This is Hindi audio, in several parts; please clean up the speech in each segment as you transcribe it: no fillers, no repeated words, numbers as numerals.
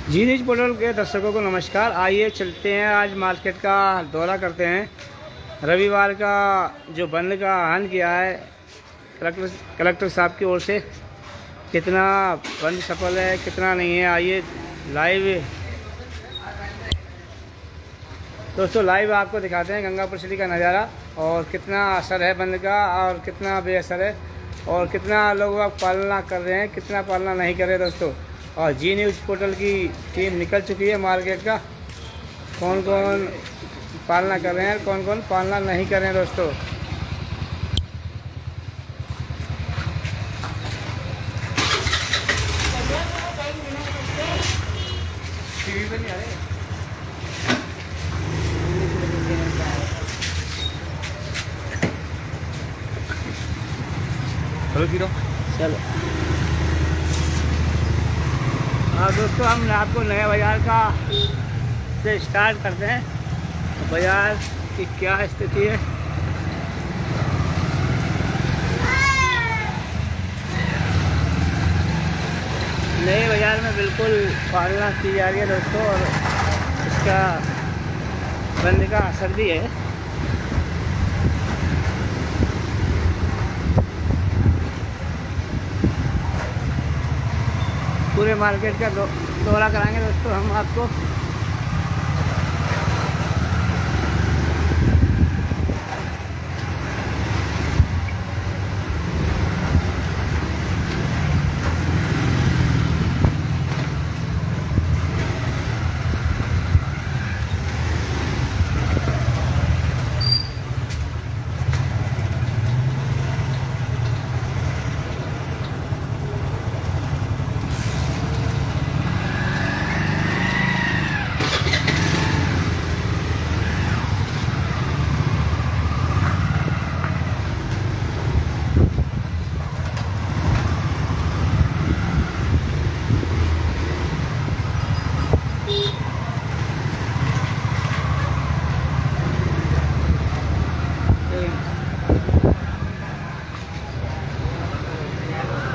जी न्यूज पोर्टल के दर्शकों को नमस्कार। आइए चलते हैं, आज मार्केट का दौरा करते हैं। रविवार का जो बंद का ऐलान किया है कलेक्टर साहब की ओर से, कितना बंद सफल है कितना नहीं है, आइए लाइव दोस्तों लाइव आपको दिखाते हैं गंगापुर सिटी का नज़ारा, और कितना असर है बंद का और कितना बेअसर है, और कितना लोग अब पालना कर रहे हैं कितना पालना नहीं कर रहे दोस्तों। और जी न्यूज़ पोर्टल की टीम निकल चुकी है मार्केट का, कौन कौन पालना कर रहे हैं कौन कौन पालना नहीं कर रहे हैं दोस्तों। हेलो चलो हाँ दोस्तों, हम आपको नया बाज़ार का से स्टार्ट करते हैं। बाज़ार की क्या स्थिति है, नए बाज़ार में बिल्कुल पालना की जा रही है दोस्तों, और इसका बंद का असर भी है। पूरे मार्केट का दौरा कराएंगे दोस्तों हम आपको।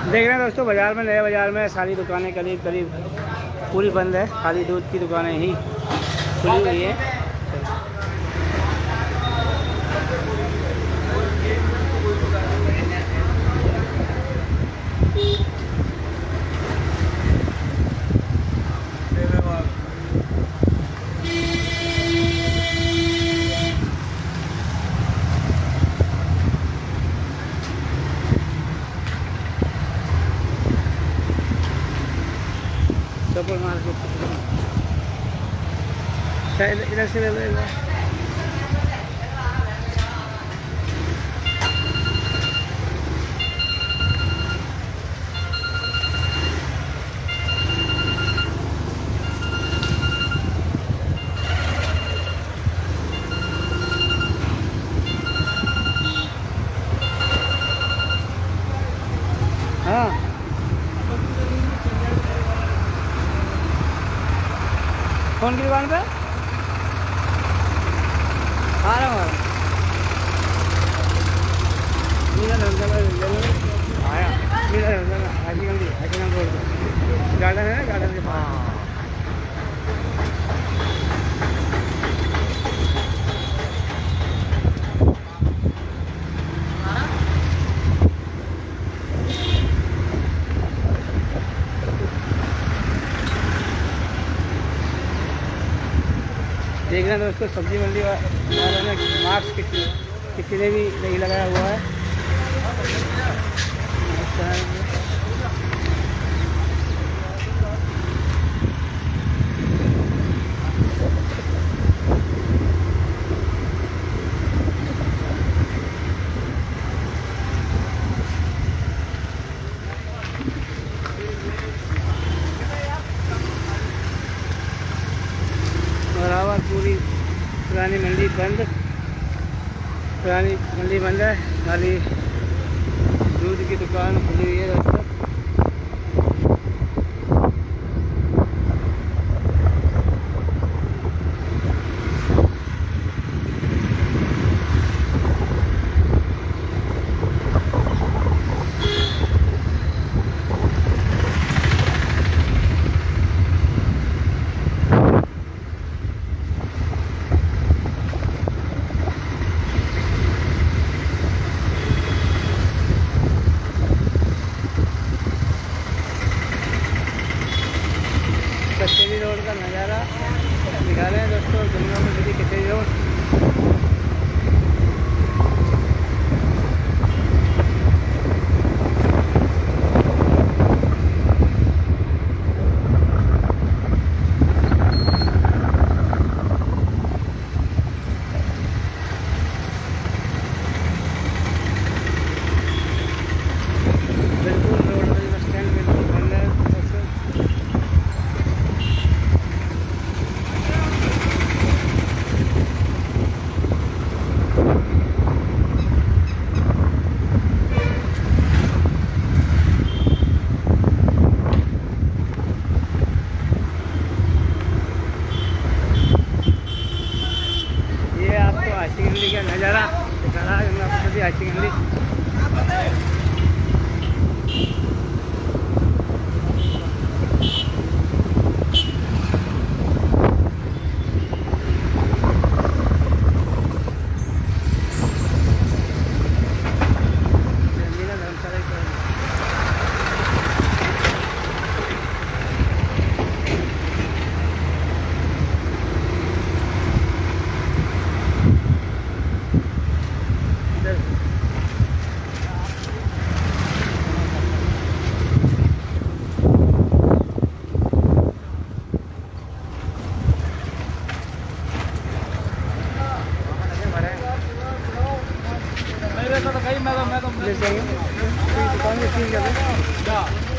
देख रहे हैं दोस्तों, बाज़ार में नए बाज़ार में सारी दुकानें करीब करीब पूरी बंद है, खाली दूध की दुकानें ही खुली हुई है। सुपर मार्केट शायद इधर से ले लो। हाँ कौन की दुकान पे आ रहा हूँ आया रोड पर गार्डन है ना, गार्डन के पास। देख रहे हैं दोस्तों, सब्जी मंडी वालों ने मास्क किसी ने भी नहीं लगाया हुआ है। बराबर पूरी पुरानी मंडी बंद है, खाली दूध की दुकान खुली हुई है दोस्तों। रोड का नज़ारा दिखा रहे हैं दोस्तों, गंगापुर सिटी कचहरी रोड। का नज़ारा दिखा रहा है गंगापुर सिटी हाई सेकेंडरी।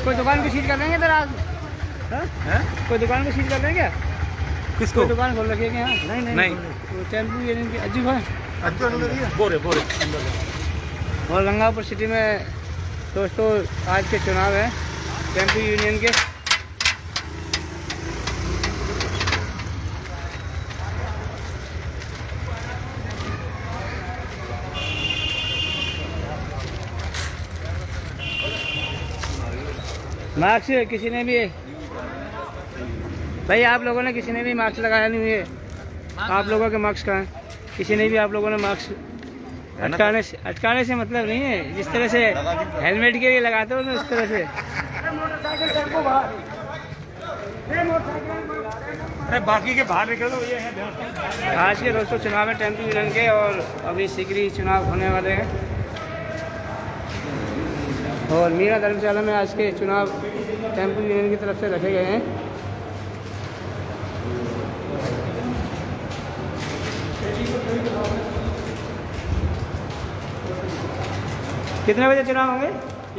कोई दुकान को सील कर देंगे इधर आज? कोई दुकान को सील कर देंगे? किसको दुकान खोल रखी है यहाँ? नहीं टेम्पू ये अज्जू है, बोरे और गंगापुर सिटी में दोस्तों आज के चुनाव हैं टेम्पू यूनियन के। मास्क किसी ने भी भाई, आप लोगों ने किसी ने भी मास्क लगाया नहीं है। आप लोगों के मास्क कहाँ हैं? किसी ने भी आप लोगों ने मास्क अटकाने से मतलब नहीं है। जिस तरह से हेलमेट के लिए लगाते हो ना उस तरह से। अरे बाकी के बाहर निकल दो। ये है आज के दोस्तों चुनाव है टेम्पू यूनियन के और अभी शीघ्र ही चुनाव होने वाले हैं। और मीरा धर्मशाला में आज के चुनाव टेम्पू यूनियन की तरफ से रखे गए हैं। कितने बजे चुनाव होंगे?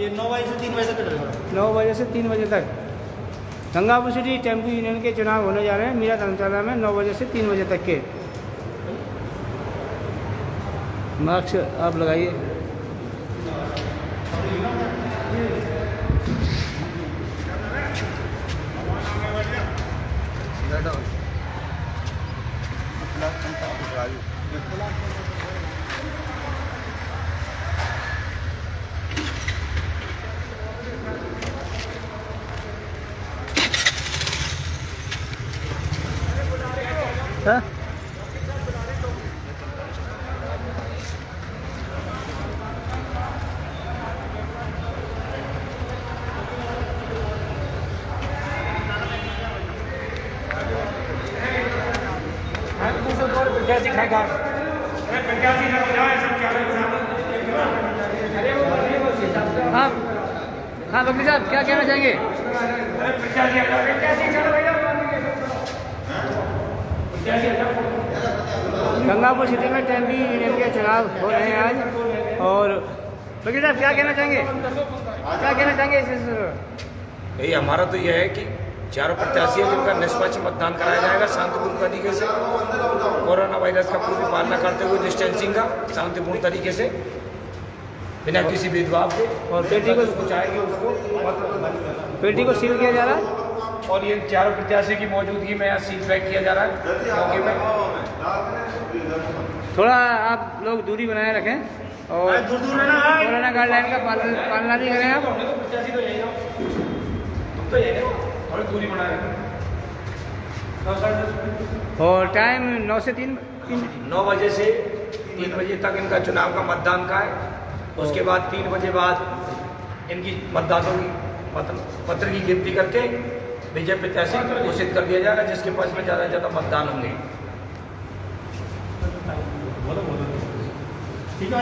ये 9 बजे से 3 बजे तक चलेगा। 9 बजे से 3 बजे तक गंगापुर सिटी टेम्पू यूनियन के चुनाव होने जा रहे हैं मीरा धर्मशाला में 9 बजे से 3 बजे तक के। मास्क आप लगाइए। हाँ? हाँ वकील साहब क्या कहना चाहेंगे? गंगापुर सिटी में टेम्पू यूनियन के चुनाव हो रहे हैं आज। और वकील साहब क्या कहना चाहेंगे? यही हमारा तो यह है कि चारों प्रत्याशी जिनका निष्पक्ष मतदान कराया जाएगा शांतिपूर्ण तरीके से, कोरोना वायरस का पूरी पालना करते हुए डिस्टेंसिंग का शांतिपूर्ण तरीके से बिना किसी भेदभाव के। और पेटी को सील किया जा रहा है और ये चारों प्रत्याशी की मौजूदगी में यहाँ सील पैक किया जा रहा है मौके में। थोड़ा आप लोग दूरी बनाए रखें और कोरोना गाइडलाइन का पालना भी करें आप। दूरी बनाए रखें। और टाइम 9 से 3 9 बजे से 3 बजे तक इनका चुनाव का मतदान का है। उसके बाद 3 बजे बाद इनकी मतदाताओं की पत्र की गिनती करके विजय प्रत्याशी घोषित कर दिया जाएगा, जिसके पक्ष में ज़्यादा से ज़्यादा मतदान होंगे। ठीक है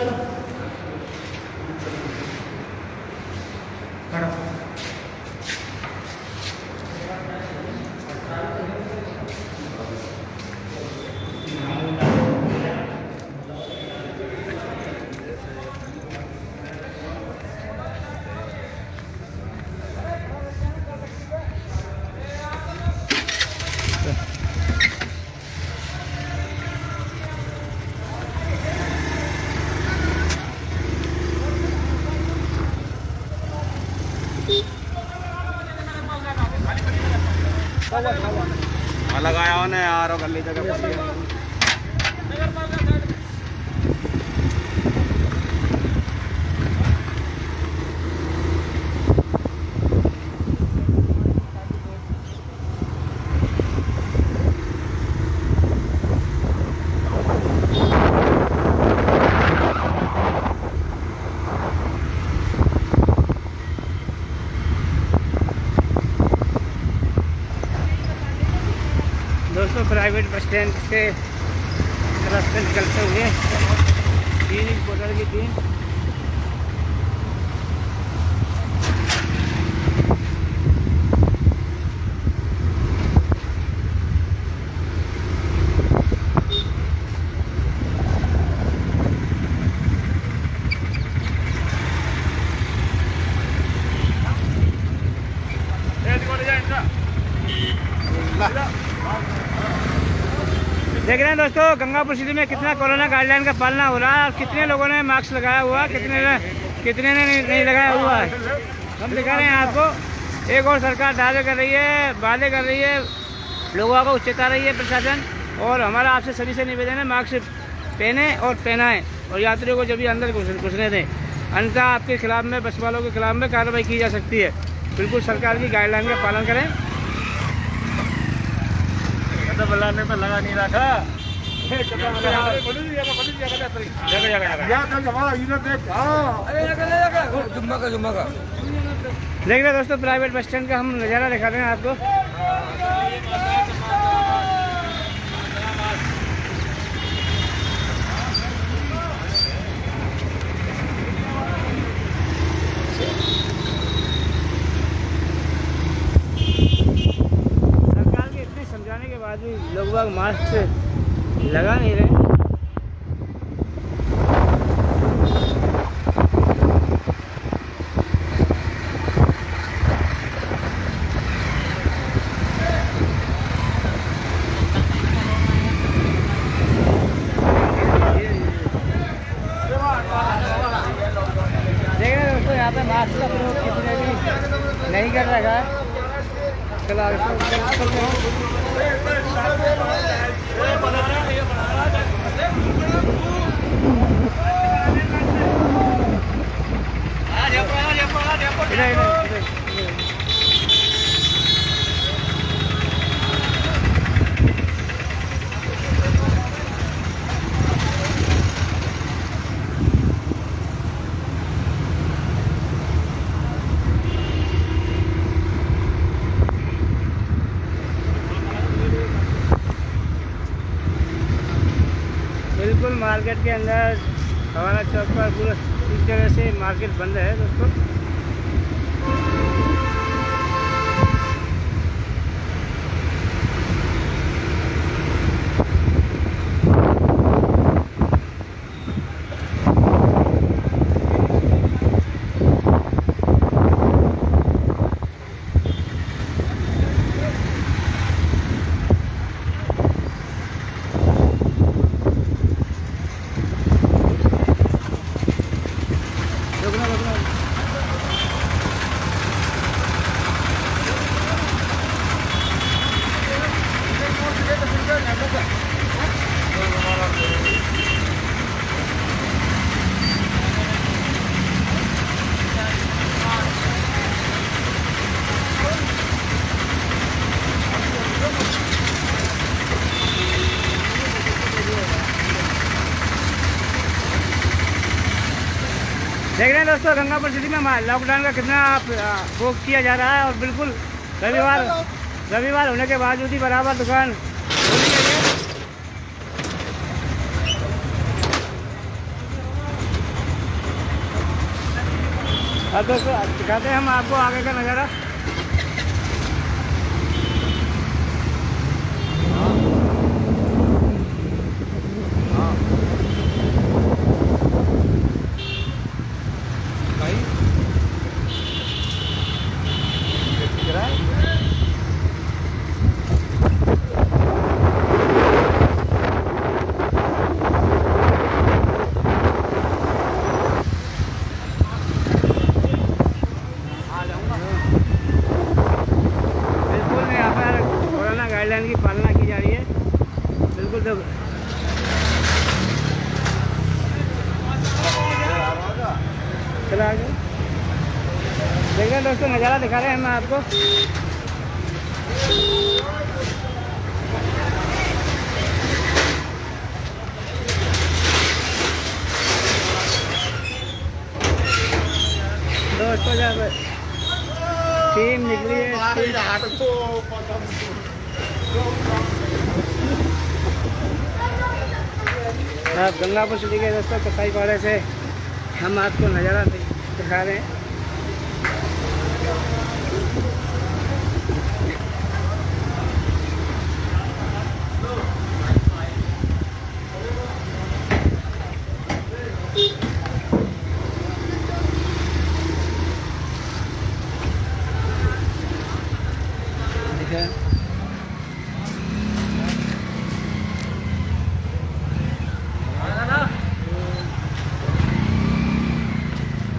लगाया उन्हें यार गली जगह दोस्तों प्राइवेट बस स्टैंड से रास्ते निकलते हुए 3 इंच बोतल की 3 देख रहे हैं दोस्तों गंगापुर सिटी में कितना कोरोना गाइडलाइन का पालना हो रहा है और कितने लोगों ने मास्क लगाया हुआ, कितने ने नहीं लगाया हुआ है। हम दिखा रहे हैं आपको। एक और सरकार दावे कर रही है, वादे कर रही है, लोगों को चेता रही है प्रशासन। और हमारा आपसे सभी से निवेदन है, मास्क पहने और पहनाएं और यात्रियों को जब भी अंदर घुसने दें, अन्यथा आपके खिलाफ में, बस वालों के खिलाफ में कार्रवाई की जा सकती है। बिल्कुल सरकार की गाइडलाइन का पालन करें। बुलाने पे लगा नहीं रखा देख रहे दोस्तों प्राइवेट बस स्टैंड का हम नज़ारा दिखा रहे हैं आपको। समझाने के बाद भी लोग बाग मास्क लगा नहीं रहे। देख रहे दोस्तों यहाँ पे मास्क का प्रयोग किसी ने भी नहीं कर रखा है। चलो बिल्कुल मार्केट के अंदर हवाला चौक पर पूरा इस तरह से मार्केट बंद है दोस्तों। देख रहे हैं दोस्तों गंगापुर सिटी में लॉकडाउन का कितना वो किया जा रहा है और बिल्कुल रविवार होने के बावजूद ही बराबर दुकान खुली है। अब दोस्तों दिखाते हैं हम आपको आगे का नज़ारा। गाइडलाइन की पालना की जा रही है बिल्कुल। तो चला आगे देख रहे हैं दोस्तों, नज़ारा दिखा रहे हैं हम आपको। दोस्तों जब टीम निकली है आप गंगापुर सिटी के दोस्तों कसाई पाड़े से हम आपको नज़ारा दिखा रहे हैं।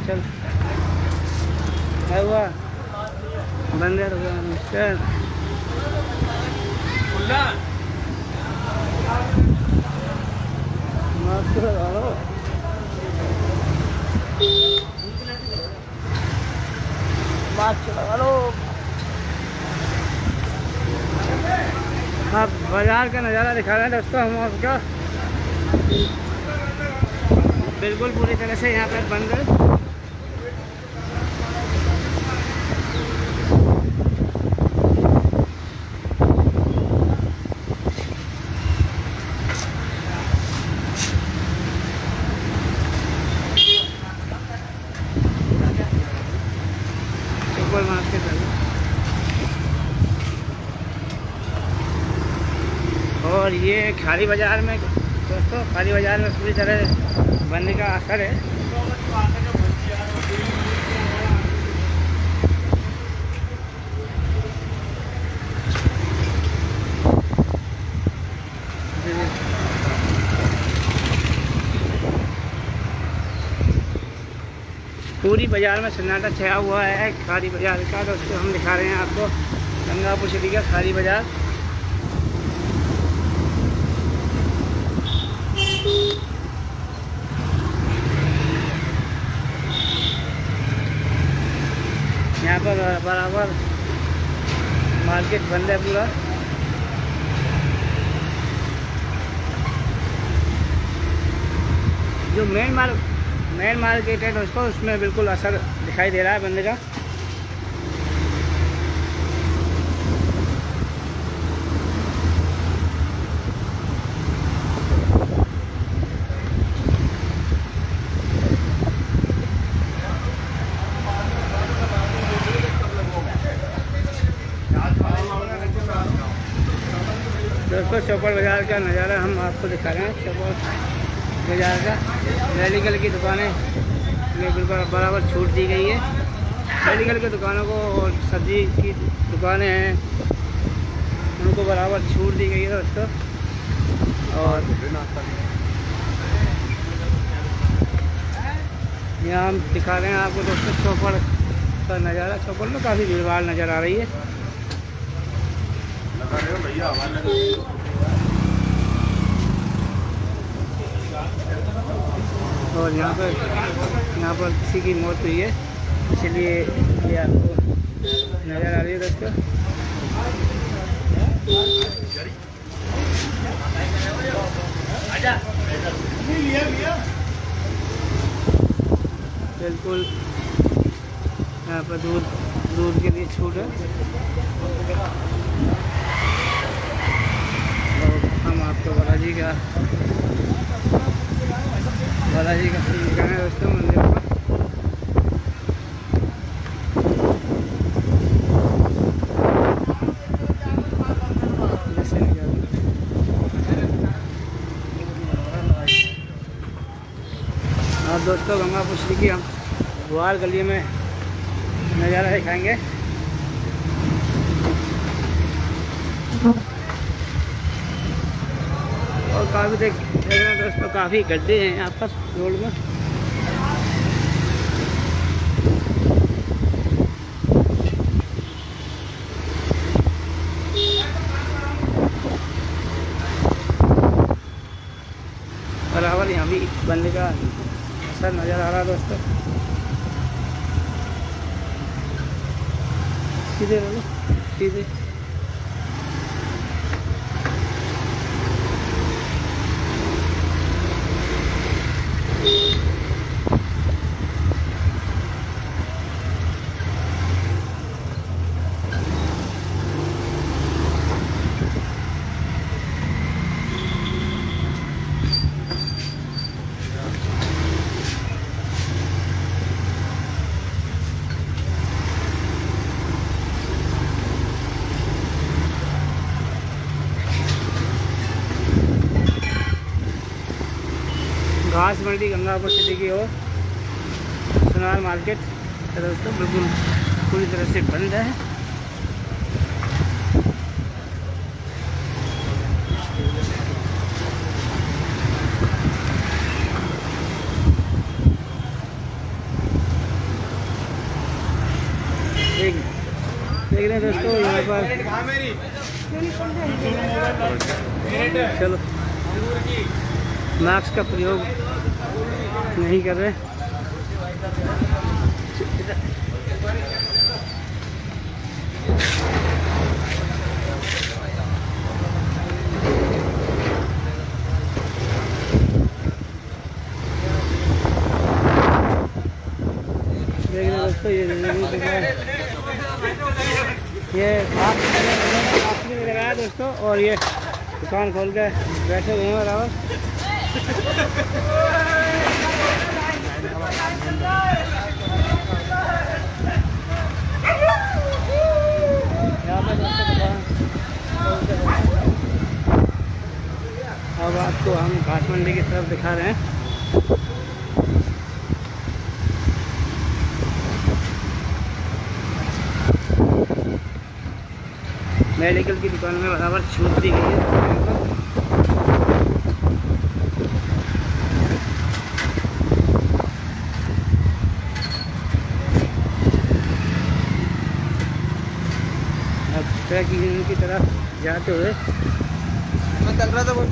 चल हुआ बंदर हुआ चल आप बाजार का नज़ारा दिखा रहे हैं दोस्तों हम आपका। बिल्कुल पूरी तरह से यहाँ पर बंद है। सुपर मार्केट है और ये खाली बाज़ार में दोस्तों, खाली बाज़ार में पूरी तरह बनने का असर है। पूरी बाज़ार में सन्नाटा छाया हुआ है खाली बाज़ार का। दोस्तों हम दिखा रहे हैं आपको गंगापुर सिटी का खाली बाज़ार। यहाँ पर बराबर मार्केट बंद है पूरा। जो मेन मार्केट है दोस्तों उसमें बिल्कुल असर दिखाई दे रहा है बंद का। दोस्तों चौपड़ बाज़ार का नज़ारा हम आपको दिखा रहे हैं। चौपड़ बाज़ार का मेडिकल की दुकानें में बिल्कुल बराबर छूट दी गई है। मेडिकल की दुकानों को और सब्जी की दुकानें हैं उनको बराबर छूट दी गई है दोस्तों। और यहाँ हम दिखा रहे हैं आपको दोस्तों चौपड़ का नज़ारा। चौपड़ में काफ़ी भीड़ भाड़ नज़र आ रही है। और यहाँ पर किसी की मौत हुई है इसलिए ये आपको नज़र आ रही है दोस्तों। बिल्कुल यहाँ पर दूध दूध के लिए छूट है। और हम आपको बालाजी का सीन दिखाएं दोस्तों मंदिर पर। और दोस्तों गंगापुर श्री की हम बुआर गली में नज़ारा दिखाएंगे। और काफ़ी देख रहे हैं दोस्तों, काफ़ी गड्ढे हैं यहाँ पर रोड में। बराबर यहाँ भी बनने का असर नज़र आ रहा है दोस्तों। सीधे बोलो, सीधे। घास मंडी गंगापुर सिटी की ओर सोनार मार्केट है दोस्तों, बिल्कुल पूरी तरह से बंद है। देख रहे हैं दोस्तों यहाँ पर, चलो मास्क का प्रयोग नहीं कर रहे। देख रहे दोस्तों ये मास्क भी लगाया दोस्तों, और ये दुकान खोल के बैठे हुए हैं बराबर। अब आपको हम घास मंडी की तरफ दिखा रहे हैं। मेडिकल की दुकान में बराबर छूट दी गई है। ट्रैक यूनियन की तरफ जाते हुए मैं चल रहा था वो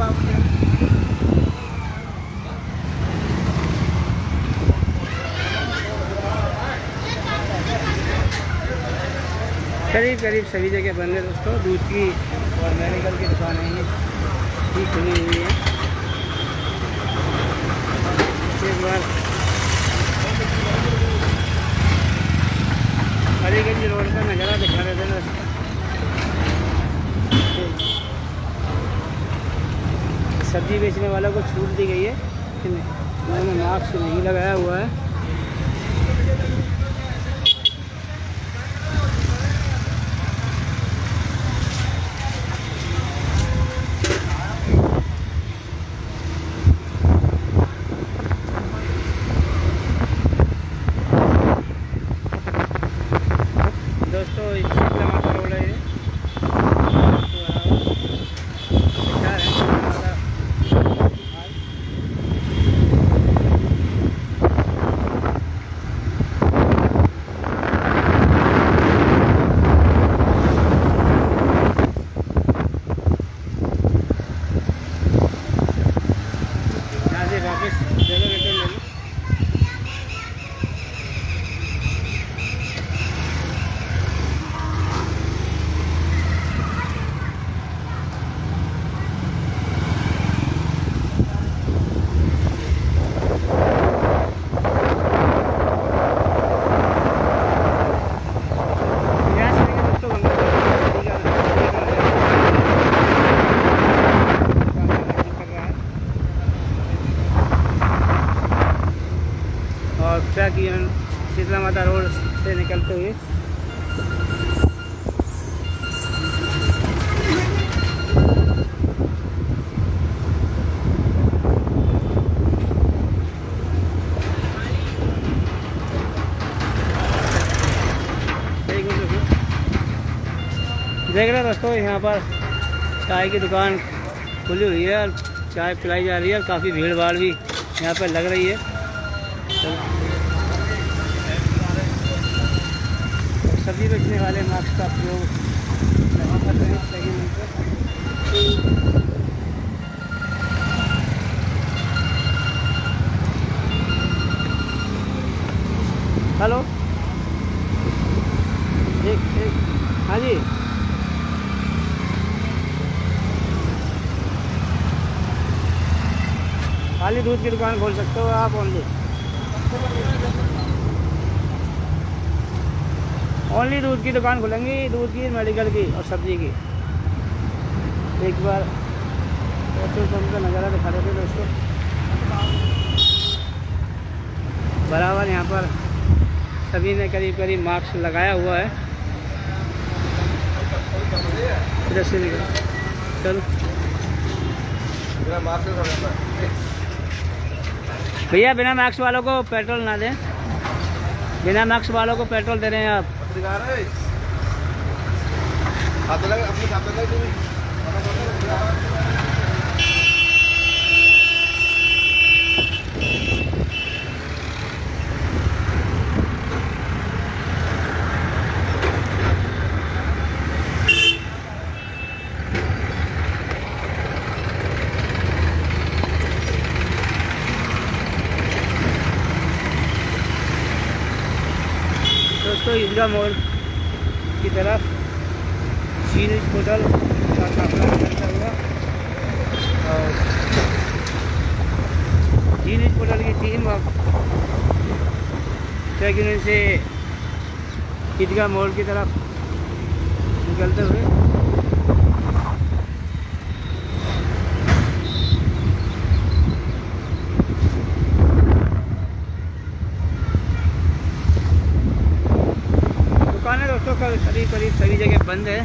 करीब सभी जगह बंद है दोस्तों। दूध की और मेडिकल की दुकानें ही खुली हुई हैं। एक बार अलीगंज रोड का नज़ारा दिखा रहे थे दोस्तों। सब्जी बेचने वालों को छूट दी गई है, उन्होंने मास्क नहीं लगाया हुआ है। दोस्तों शीतला माता रोड है ये। दोस्तों यहाँ पर चाय की दुकान खुली हुई है और चाय पिलाई जा रही है और काफ़ी भीड़ भाड़ भी यहाँ पर लग रही है। सब्जी बेचने वाले मास्क का प्रयोग यहाँ पर सही नहीं है। हेलो, एक हाँ जी, खाली दूध की दुकान खोल सकते हो आप ओनली दूध की दुकान खोलेंगी, दूध की, मेडिकल की और सब्जी की। एक बार पेट्रोल पंप का नज़ारा दिखा देते दोस्तों। बराबर यहाँ पर सभी ने करीब करीब मास्क लगाया हुआ है। इधर से चलो भैया, बिना मास्क वालों को पेट्रोल ना दें, बिना मास्क वालों को पेट्रोल दे रहे हैं आप। दोस्तों ईदगाह मोड़ की तरफ सीरीज होटल का स्थापना करता हुआ और सीरीज होटल की टीम अब ट्रैकिंग से ईदगाह मोड़ की तरफ निकलते हुए दुकानें दोस्तों का करीब करीब सभी जगह बंद है।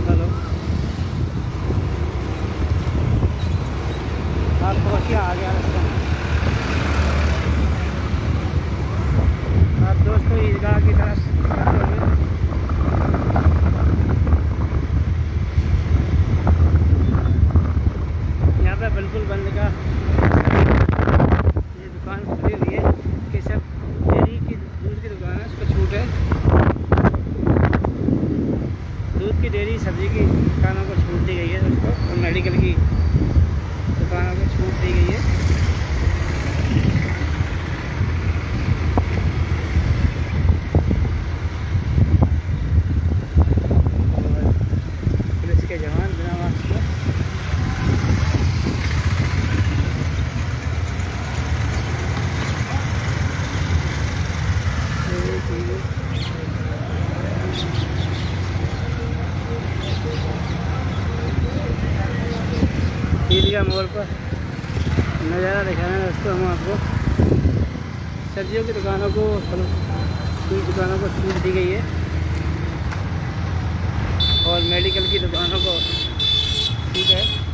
हेलो, आप पहुँचिए आ गया रास्ता। आप दोस्तों ईदगाह की तरफ यहाँ पे बिल्कुल बंद का ये दुकान खुली हुई है कि सब डेयरी की दूध की दुकान है, उसको छूट है। दूध की, डेयरी, सब्जी की दुकानों को छूट दी गई है दोस्तों और मेडिकल की दुकानों को छूट दी गई है। के जवान बिना मास्क के ईदगाह मोड़ पर नज़ारा दिखाना है दोस्तों हम आपको। सब्जियों की दुकानों को, फलों की दुकानों को छूट दी गई है और मेडिकल की दुकानों को ठीक है।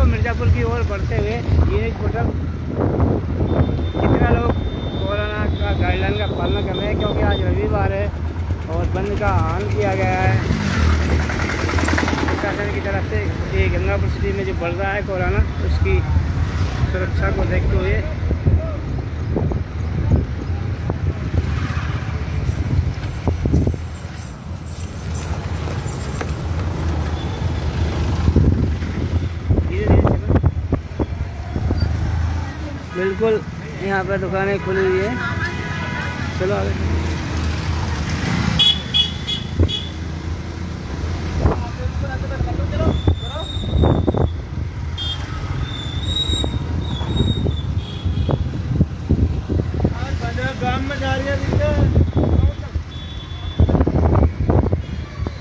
मिर्ज़ापुर की ओर बढ़ते हुए सीरीज होटल, कितना लोग कोरोना का गाइडलाइन का पालना कर रहे हैं क्योंकि आज रविवार है और बंद का ऐलान किया गया है प्रशासन की तरफ से। ये गंगापुर सिटी में जो बढ़ रहा है कोरोना, उसकी सुरक्षा को देखते हुए बिल्कुल यहाँ पर दुकानें खुली हुई है। चलो आगे।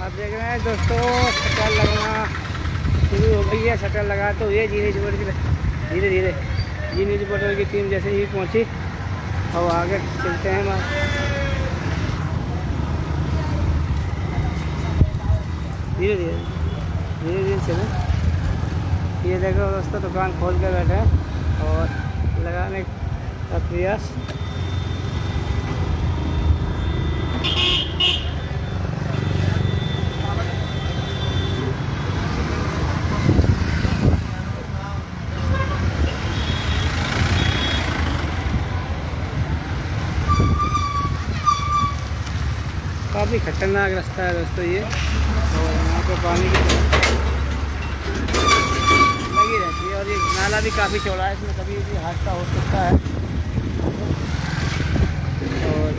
आप देख रहे हैं दोस्तों, शटर लगना शुरू हो गई है। शटर लगा तो ये जीनीज बोर्ड की धीरे धीरे जीनीज बोर्ड की टीम जैसे ही पहुंची और आगे चलते हैं। धीरे धीरे धीरे धीरे चलें। ये देखो दोस्तों, दुकान खोल कर बैठे हैं और लगाने का प्रयास। काफ़ी खतरनाक रास्ता है दोस्तों ये, और यहाँ पे पानी की लगी रहती है और ये नाला भी काफ़ी चौड़ा है, इसमें कभी भी हादसा हो सकता है। और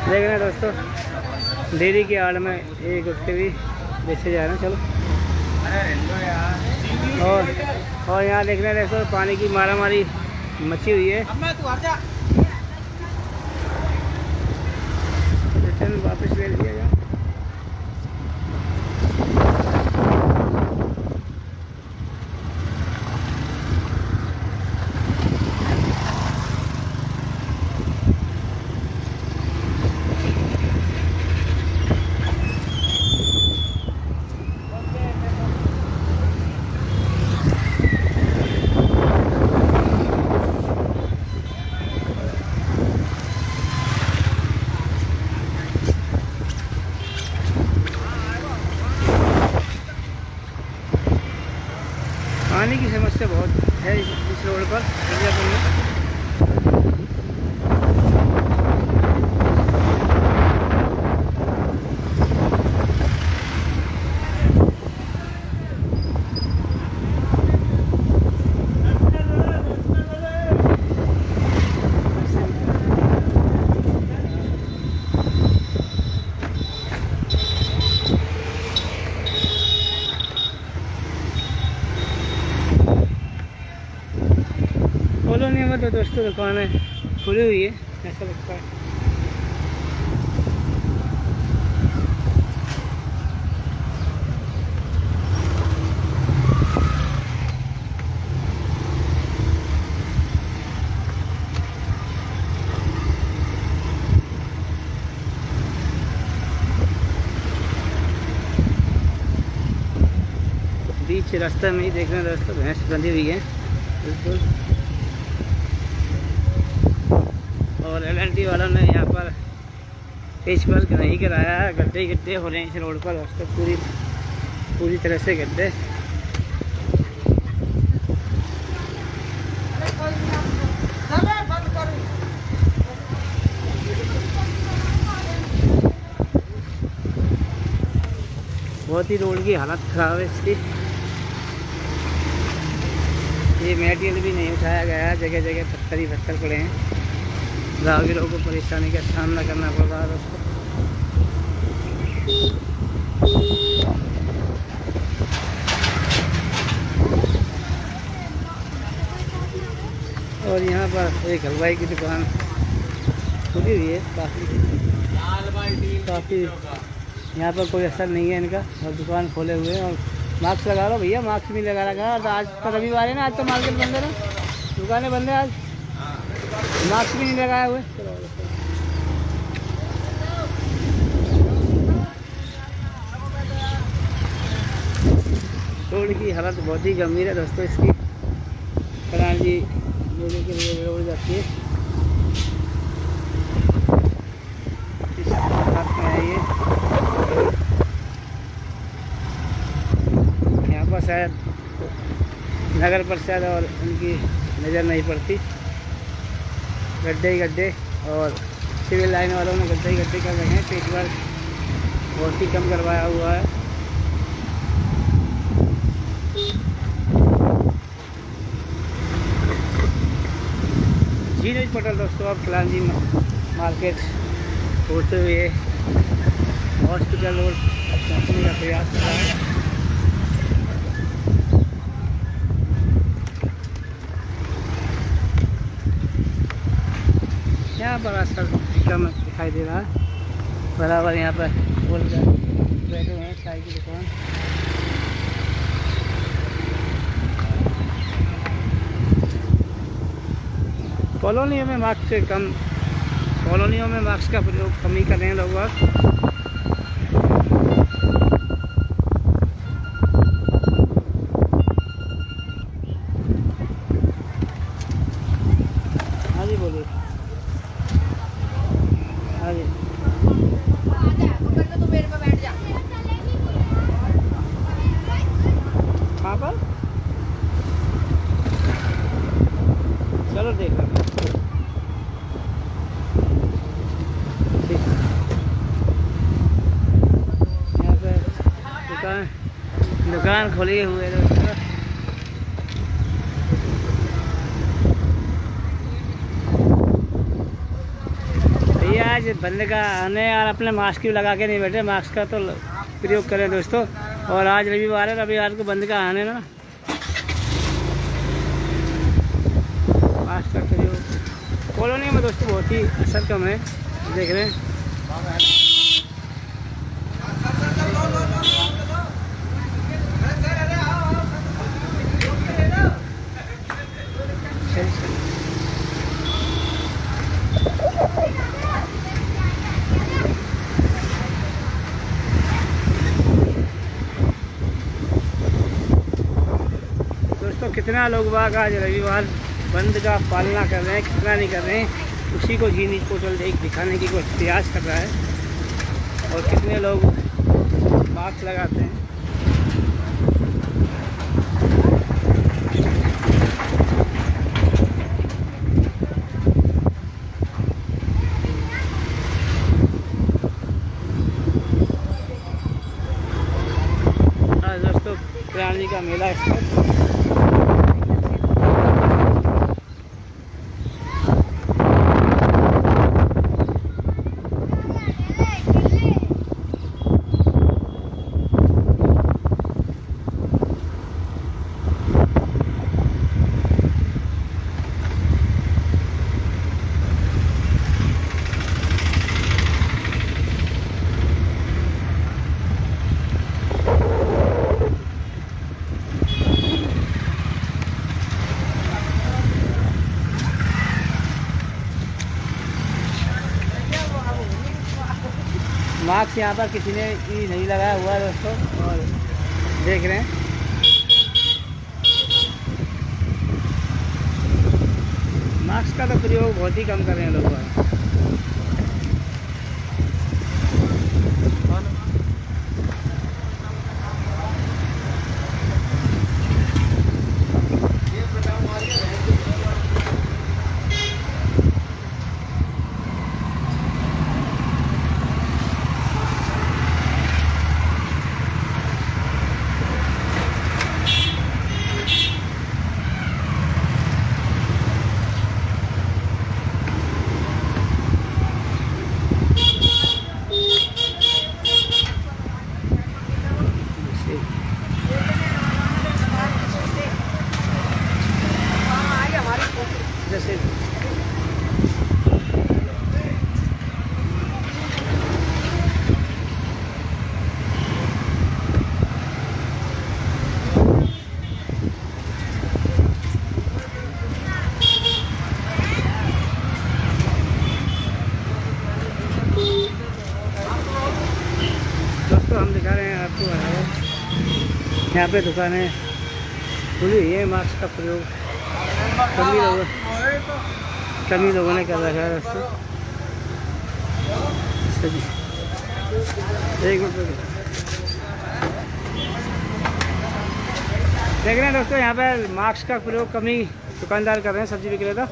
देख रहे हैं दोस्तों, डेयरी की आड़ में ये कुत्ते भी बेचे जा रहे हैं। चलो और यहाँ देख रहे हैं दोस्तों, पानी की मारामारी मची हुई है। रिटर्न वापस ले लिया जाए। पानी की समस्या बहुत है इस रोड पर मिर्ज़ापुर में। कॉलोनी में तो दोस्तों दुकानें खुली हुई है, ऐसा लगता है। बीच रास्ते में ही देख रहे हैं दोस्तों, भैंस बंधी हुई है बिल्कुल। और LNT वालों ने यहाँ पर पेच वर्क नहीं कराया है, गड्ढे ही गड्ढे हो रहे हैं इस रोड पर दोस्तों, पूरी तरह से गड्ढे। बहुत ही रोड की हालत ख़राब है इसकी। ये मटेरियल भी नहीं उठाया गया है, जगह जगह पत्थर ही पत्थर पड़े हैं। राहगीरों को परेशानी का सामना करना पड़ रहा है दोस्तों। और यहाँ पर एक हलवाई की दुकान खुली हुई है, काफ़ी यहाँ पर कोई असर नहीं है इनका, और दुकान खोले हुए हैं। और मास्क लगा लो भैया, मास्क भी लगा रखा। तो आज तो रविवार है ना, आज तो मार्केट बंद है ना, दुकानें बंद है आज, मास्क भी नहीं लगाए हुए। रोड की हालत बहुत ही गंभीर है दोस्तों इसकी। करान जी लेने के लिए रोड जाती है, इस हालत में है ये। यहाँ पर शायद नगर परिषद और उनकी नज़र नहीं पड़ती, गड्ढे ही गड्ढे। और सिविल लाइन वालों ने गड्ढे ही गड्ढे कर रहे हैं, पेच वर्क बहुत ही कम करवाया हुआ है। जीनेज पटल दोस्तों अब कलांजी मार्केट होते हुए हॉस्पिटल रोड पहुँचने का प्रयास कर रहा है। यहाँ बड़ा सा कम दिखाई दे रहा है, बराबर यहाँ पर बोल बैठे हुए हैं चाय की दुकान। कॉलोनियों में मास्क से कम, कॉलोनियों में मास्क का प्रयोग कम ही कर रहे हैं लोग। हाँ जी बोलिए। हाँ जी कहाँ पर? चलो देख लेंगे। यहाँ पे दुकान खोली हुई है दोस्तों। भैया आज बंद का आने और अपने मास्क भी लगा के नहीं बैठे, मास्क का तो प्रयोग करें दोस्तों। और आज रविवार है, रविवार को बंद का आने ना मास्क का प्रयोग कॉलोनी में दोस्तों बहुत ही असर कम है, देख रहे हैं। दोस्तों कितना लोग बाग आज रविवार बंद का पालना कर रहे हैं, कितना नहीं कर रहे हैं, उसी को जी न्यूज़ पोर्टल एक दिखाने की कोई प्रयास कर रहा है। और कितने लोग मास्क लगाते हैं। आज दोस्तों प्राणी का मेला है। मास्क यहाँ पर किसी ने भी नहीं लगाया हुआ है दोस्तों, और देख रहे हैं मास्क का तो प्रयोग बहुत ही कम कर रहे हैं लोग। जैसे दोस्तों हम दिखा रहे हैं आपको, यहाँ पे दुकानें खुली हुई है। मास्क का प्रयोग कमी लोगों ने कर रखा है दोस्तों। एक मिनट देख रहे हैं दोस्तों, यहाँ पे मास्क का प्रयोग कमी दुकानदार कर रहे हैं, सब्जी विक्रेता।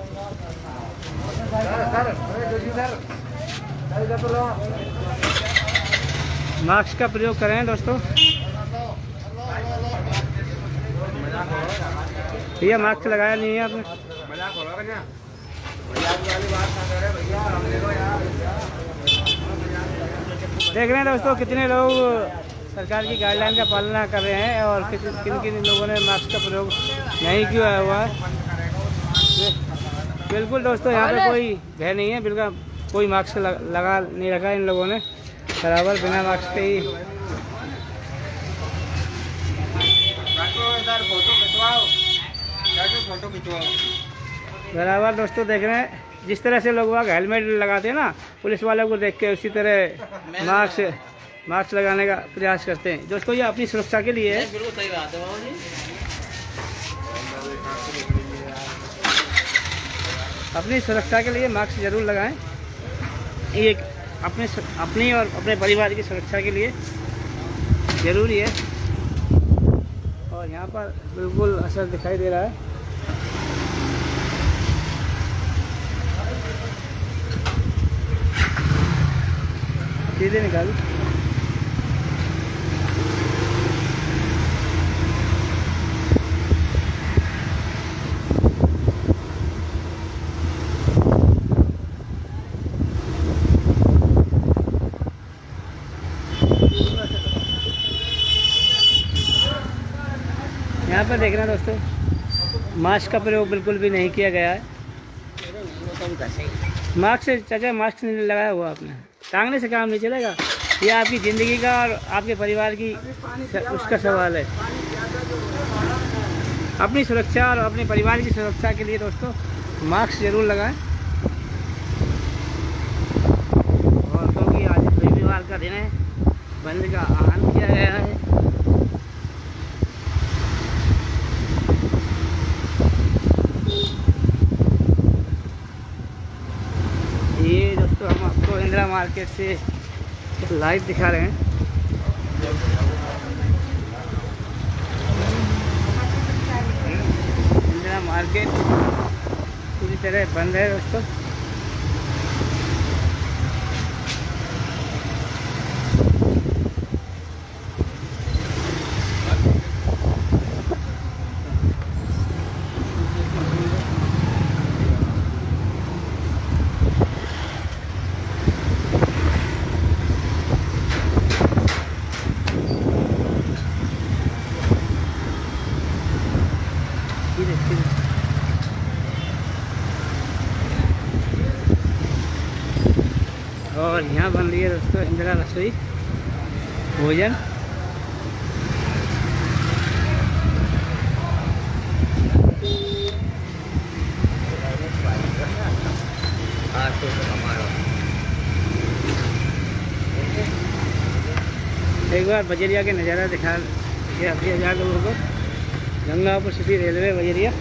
मास्क का प्रयोग कर रहे हैं दोस्तों। भैया मास्क लगाया नहीं है आपने? देख रहे हैं दोस्तों कितने लोग सरकार की गाइडलाइन का पालना कर रहे हैं और किन किन लोगों ने मास्क का प्रयोग नहीं किया हुआ है। बिल्कुल दोस्तों यहाँ पे कोई भय नहीं है, बिल्कुल कोई मास्क लगा नहीं रखा इन लोगों ने, बराबर बिना मास्क के ही। बराबर दोस्तों देख रहे हैं जिस तरह से लोग वहाँ हेलमेट लगाते हैं ना पुलिस वालों को देख के, उसी तरह मास्क लगाने का प्रयास करते हैं। दोस्तों ये अपनी सुरक्षा के लिए है। बिल्कुल सही बात है बाबू जी। अपनी सुरक्षा के लिए मास्क जरूर लगाएं, ये अपनी और अपने परिवार की सुरक्षा के लिए ज़रूरी है। और यहाँ पर बिल्कुल असर दिखाई दे रहा है। सीधे निकाल। यहाँ पर देखना दोस्तों मास्क का प्रयोग बिल्कुल भी नहीं किया गया है। मास्क से चाचा मास्क नहीं लगाया हुआ आपने, टांगने से काम नहीं चलेगा। ये आपकी ज़िंदगी का और आपके परिवार की उसका सवाल है। अपनी सुरक्षा और अपने परिवार की सुरक्षा के लिए दोस्तों मास्क ज़रूर लगाएं। और क्योंकि आज रविवार का दिन है, बंद का आह्वान किया गया है। ये दोस्तों हम आपको इंदिरा मार्केट से लाइव दिखा रहे हैं। इंदिरा मार्केट पूरी तरह बंद है दोस्तों। और यहाँ बन रही है दोस्तों इंदिरा रसोई भोजन। एक बार बजरिया के नज़ारा दिखा दिया जाए लोगों को। गंगापुर सिटी रेलवे बजरिया।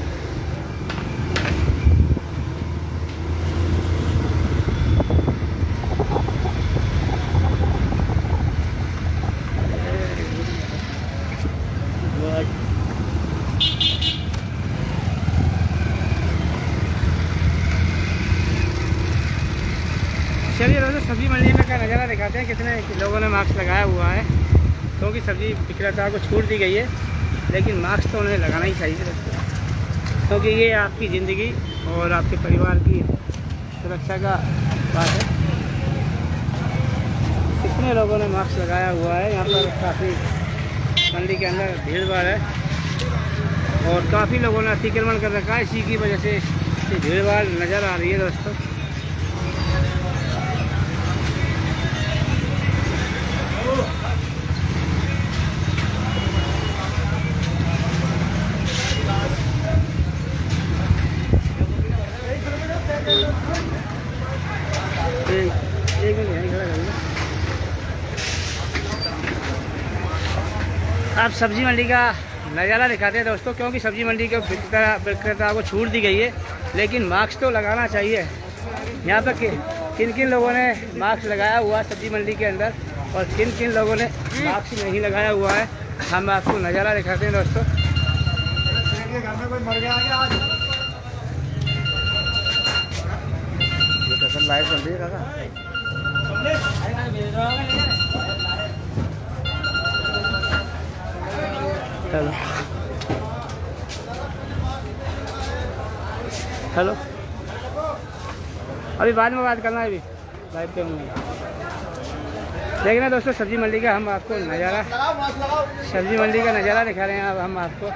चलिए दोस्तों सब्जी मंडी में का नज़ारा दिखाते हैं कितने लोगों ने मास्क लगाया हुआ है। क्योंकि सब्जी विक्रेता को छूट दी गई है, लेकिन मास्क तो उन्हें लगाना ही चाहिए दोस्तों, क्योंकि ये आपकी ज़िंदगी और आपके परिवार की सुरक्षा का बात है। कितने लोगों ने मास्क लगाया हुआ है। यहाँ पर काफ़ी मंडी के अंदर भीड़ भाड़ है और काफ़ी लोगों ने अतिक्रमण कर रखा है। इसी की वजह से भीड़ भाड़ नज़र आ रही है दोस्तों। एक मिनट यहीं खड़ा करिए। आप सब्जी मंडी का नज़ारा दिखाते हैं दोस्तों, क्योंकि सब्जी मंडी के विक्रेता को छूट दी गई है, लेकिन मास्क तो लगाना चाहिए। यहाँ पर किन किन लोगों ने मास्क लगाया हुआ है सब्जी मंडी के अंदर और किन किन लोगों ने मास्क नहीं लगाया हुआ है, हम आपको नज़ारा दिखाते हैं दोस्तों। घर में कोई मर गया आज लाइव चल रही है काका। हेलो हेलो अभी बाद में बात करना है, अभी लाइव पे हूँ। देखना दोस्तों सब्जी मंडी का हम आपको नज़ारा, सब्जी मंडी का नज़ारा दिखा रहे हैं अब हम आपको,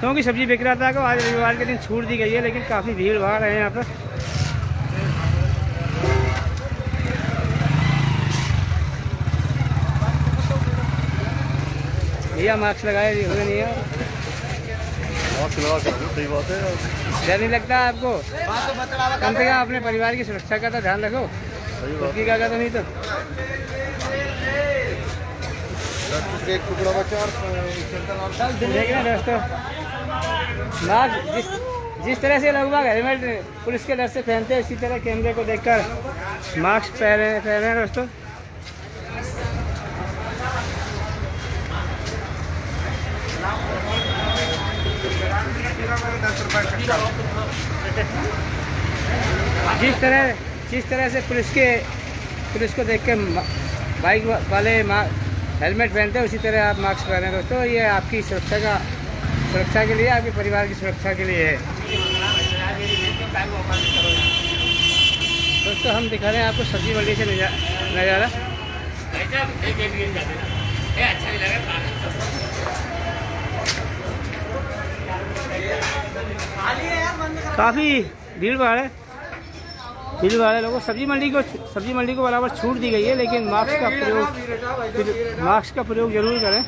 क्योंकि सब्जी बिक रहा था को आज रविवार के दिन छूट दी गई है, लेकिन काफ़ी भीड़ भाड़ है यहाँ पर। भैया मास्क लगाए हुए नहीं है, सही बात है। डर नहीं लगता आपको? कम से कम अपने परिवार की सुरक्षा का तो ध्यान रखो, उसकी का तो नहीं तो। एक टुकड़ा बचा और देखना दोस्तों, मास्क जिस तरह से लोग हेलमेट पुलिस के डर से पहनते हैं, उसी तरह कैमरे को देखकर मास्क पहन रहे हैं दोस्तों। जिस तरह से पुलिस को देख के बाइक वाले हेलमेट पहनते हैं, उसी तरह आप मास्क पहने दोस्तों। ये आपकी सुरक्षा के लिए, आपके परिवार की सुरक्षा के लिए है दोस्तों। हम दिखा रहे हैं आपको सब्जी मंडी से नज़ारा। काफ़ी भीड़ भाड़ है लोगों। सब्जी मंडी को बराबर छूट दी गई है, लेकिन मास्क का प्रयोग जरूर करें।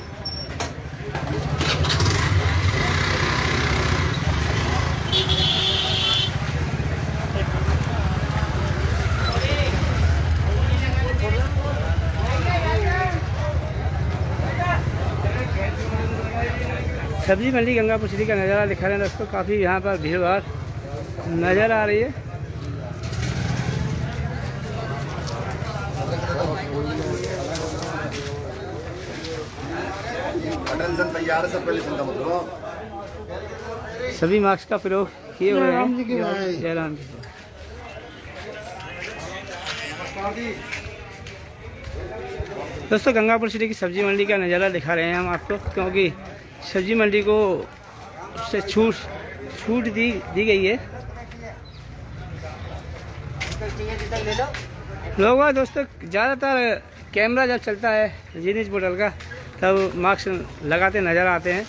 सब्जी मंडी गंगापुर सिटी का नज़ारा दिखा रहे हैं दोस्तों। काफ़ी यहाँ पर भीड़ भाड़ नज़र आ रही है। तैयार है, सब पहले चिंता मत करो। सभी मास्क का प्रयोग किए हुए हैं। जयराम जी दोस्तों, गंगापुर सिटी की सब्जी मंडी का नज़ारा दिखा रहे हैं हम आपको, क्योंकि सब्जी मंडी को से छूट दी गई है। लोग दोस्तों ज़्यादातर कैमरा जब चलता है जीनिस बोतल का, तब मास्क लगाते नज़र आते हैं।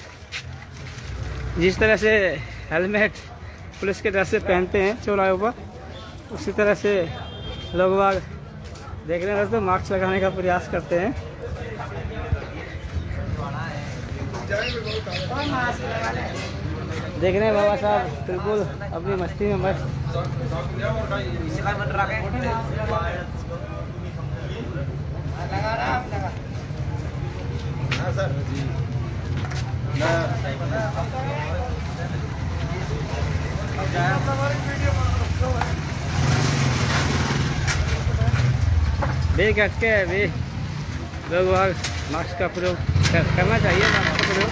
जिस तरह से हेलमेट पुलिस के डर से पहनते हैं चौराहों पर, उसी तरह से लोग बाग देख रहे हैं दोस्तों, मास्क लगाने का प्रयास करते हैं। देख रहे हैं बाबा साहब बिल्कुल अपनी मस्ती में मस्त। देख के भी लोग मास्क का प्रयोग करना चाहिए। मास्क का प्रयोग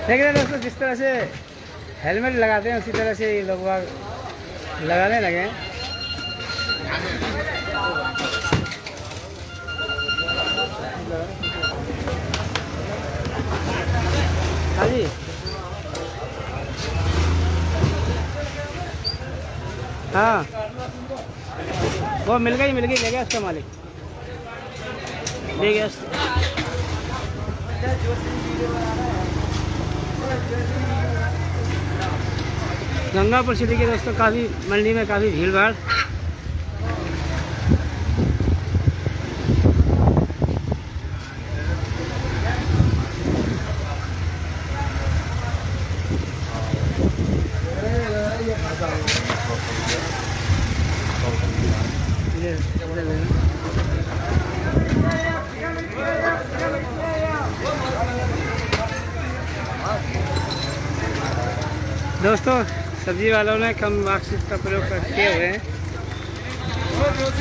देख रहे हैं दोस्तों, जिस तरह से हेलमेट लगाते हैं उसी तरह से ये लोग लगाने लगे हैं। हाँ जी, हाँ वो मिल गई ले गया उसका मालिक, ले गया। गंगापुर सिटी के दोस्तों काफ़ी मंडी में काफ़ी भीड़ भाड़ दोस्तों सब्जी वालों ने कम मार्क्स का प्रयोग किए हुए हैं।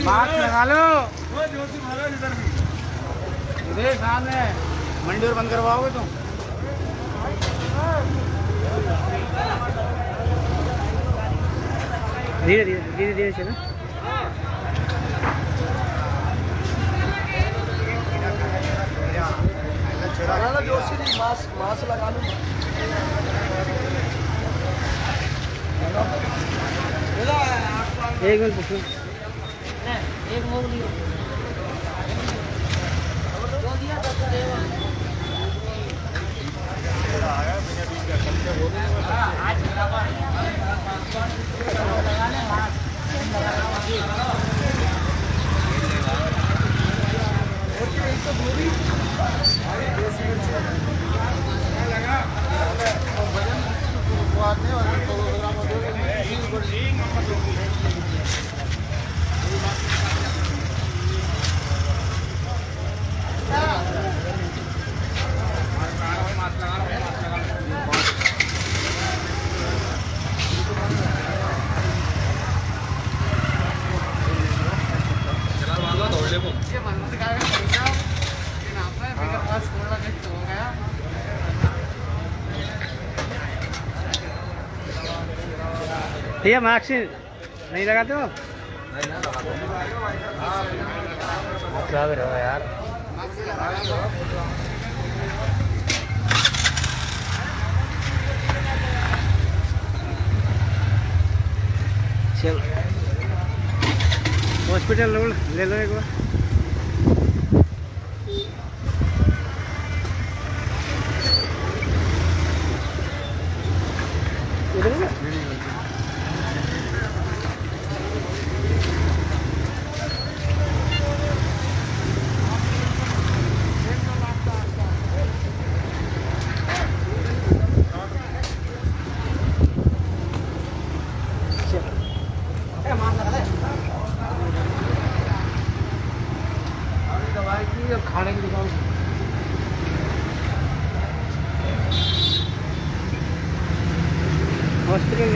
मास्क लगा लो। इधर सामने मंडी और बंद करवाओगे तुम। धीरे धीरे धीरे धीरे चलो। मास्क लगा लो। एक मिनट पूछो। एक मोग लियो जो दिया तो देवा आज भैया मास्क नहीं लगाते हो? लग रहा है यार। चलो हॉस्पिटल रोड ले लो एक बार। इधर है ना? खाने की दुकान हॉस्पिटल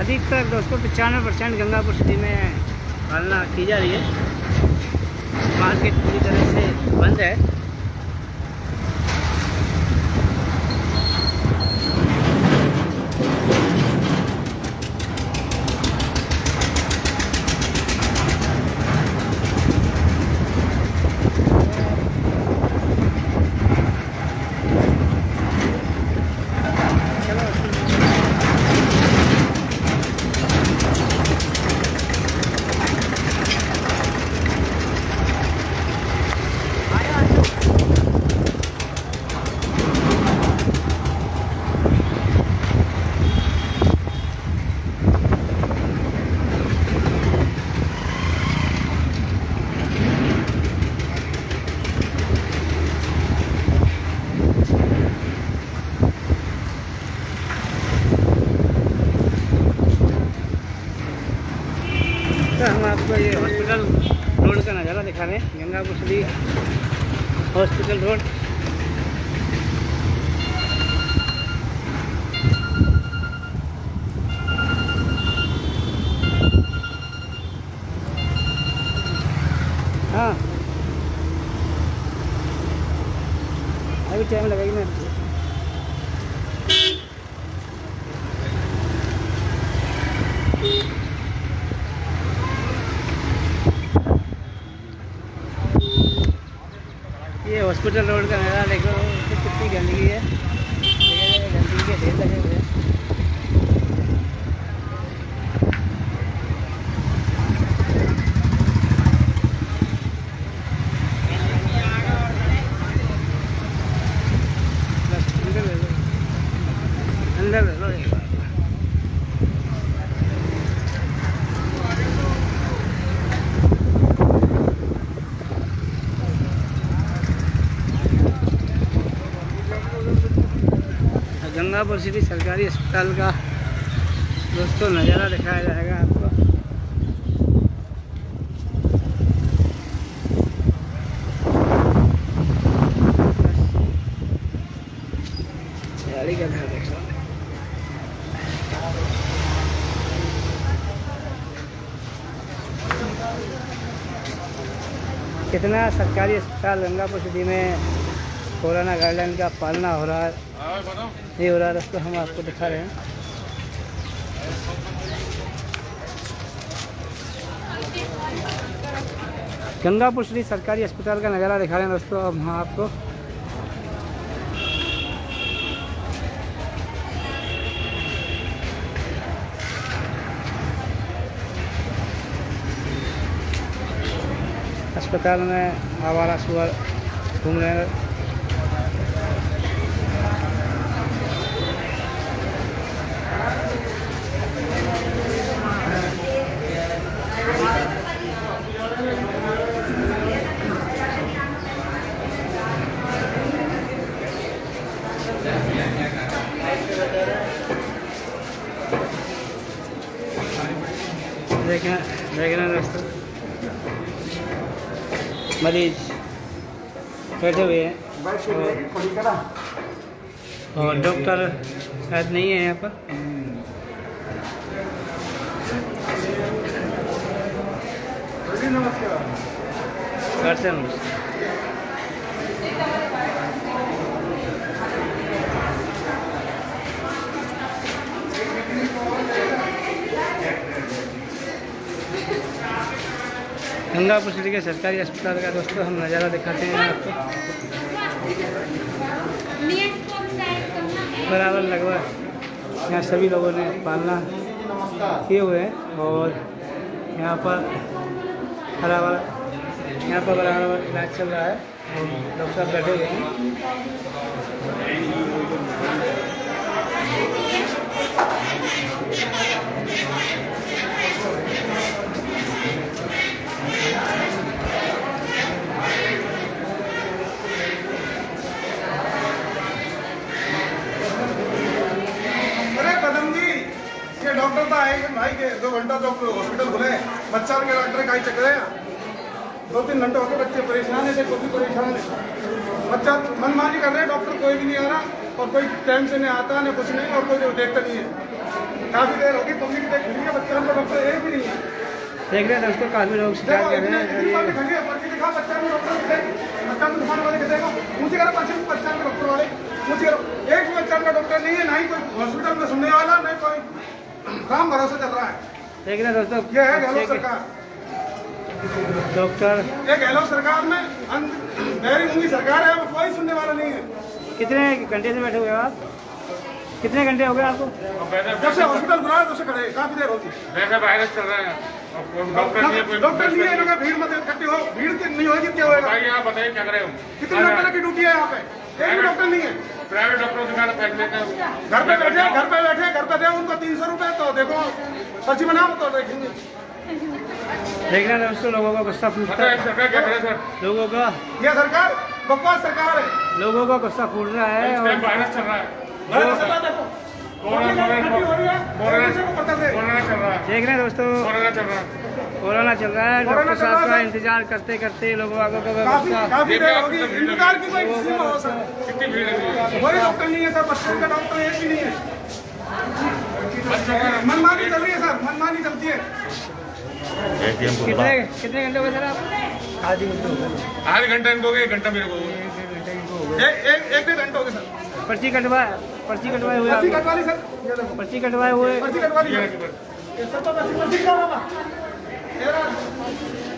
अधिकतर दोस्तों 95% गंगापुर सिटी में पालना की जा रही है। मार्केट पूरी तरह से बंद है। तो हम आपको ये हॉस्पिटल रोड का नज़ारा दिखा रहे हैं। Gangapur city hospital road. हाँ अभी टाइम लगेगी ना। हॉस्पिटल रोड का नज़ारा देखो, इसमें कितनी गंदगी है, जगह जगह गंदगी के ढेर लगे हुए हैं। बस अंदर ले लो, अंदर ले लो एक बार। गंगापुर सिटी सरकारी अस्पताल का दोस्तों नज़ारा दिखाया जाएगा आपको। गाड़ी का घर देख लो। कितना सरकारी अस्पताल गंगापुर सिटी में कोरोना गाइडलाइन का पालना हो रहा है, ये हो रहा है दोस्तों, हम आपको दिखा रहे हैं। गंगापुर सिटी सरकारी अस्पताल का नज़ारा दिखा रहे हैं दोस्तों अब हम आपको। अस्पताल में आवारा सुअर घूम रहे हैं। देखना दोस्तों, मरीज बैठे हुए हैं और डॉक्टर शायद नहीं है यहाँ पर। नमस्कार। गंगापुर सिटी के सरकारी अस्पताल का दोस्तों हम नज़ारा दिखाते हैं आपको। बराबर लगभग यहाँ सभी लोगों ने पालना किए हुए हैं और यहाँ पर बराबर इलाज चल रहा है और डॉक्टर साहब बैठे हुए हैं। डॉक्टर तो आएंगे भाई के 2 घंटा तो हॉस्पिटल खुले, बच्चा के डॉक्टर का ही चक्कर है। 2-3 घंटे हो गए, बच्चे परेशान है, कोई भी परेशान है, बच्चा मनमानी कर रहे हैं, डॉक्टर कोई भी नहीं आ रहा और कोई टाइम से नहीं आता ना कुछ नहीं और कोई देखता नहीं है। काफी देर होगी, पब्लिक देख रही है, बच्चा का डॉक्टर एक भी नहीं है। देख रहे हैं दोस्तों, काफी लोग शिकायत कर रहे हैं। बच्चा दुकान वाले देगा मुझे करा बच्चा के डॉक्टर वाले मुझे एक भी बच्चा का डॉक्टर नहीं है, ना ही कोई हॉस्पिटल में सुनने वाला, नहीं कोई काम भरोसा चल रहा है। देख रहे हैं दोस्तों, ये है गहलोत सरकार। डॉक्टर ये गहलोत सरकार में गहरी मूंगी सरकार है, कोई सुनने वाला नहीं है। कितने घंटे से बैठे हुए हो आप? कितने घंटे हो गए आपको? जब से हॉस्पिटल बुलाया तो से खड़े काफी देर होती है। वायरस चल रहा है, डॉक्टर नहीं है, लोग भीड़ मत इकट्ठे हो, भीड़ नहीं होगी क्या होगा? आप बताइए क्या करें? कितने डॉक्टर की ड्यूटी है यहाँ पे? एक भी डॉक्टर नहीं है। प्राइवेट डॉक्टरों से मैंने पैक लेते हैं, घर पे बैठे दे उनको 300 रुपए, तो देखो पर्ची बनाओ तो देखेंगे। देख रहे हैं दोस्तों, लोगों का गुस्सा फूटता है, सरकार क्या करे सर? लोगों का ये सरकार बकवास सरकार है, लोगों का गुस्सा फूट रहा है और वायरस चल रहा है, कोरोना चल रहा है, देख रहे हैं दोस्तों, कोरोना चल रहा है, कोरोना चल रहा है। डॉक्टर साहब का इंतजार करते करते लोगों का काफी देर होगी, इंतजार की कोई सीमा हो सर। कितनी भीड़ है? कोई डॉक्टर नहीं है सर, बच्चों का डॉक्टर एक भी नहीं है। मनमानी चल रही है सर, मनमानी चलती है। कितने घंटे हो गए सर आप? आधे घंटा इनको हो गया, 1 घंटा मेरे को हो गया। एक 1.5 घंटे हो गए सर। पर्ची कटवाए हुए पर्ची कटवा ली सर, पर्ची कटवाए हुए पर्ची कटवा ली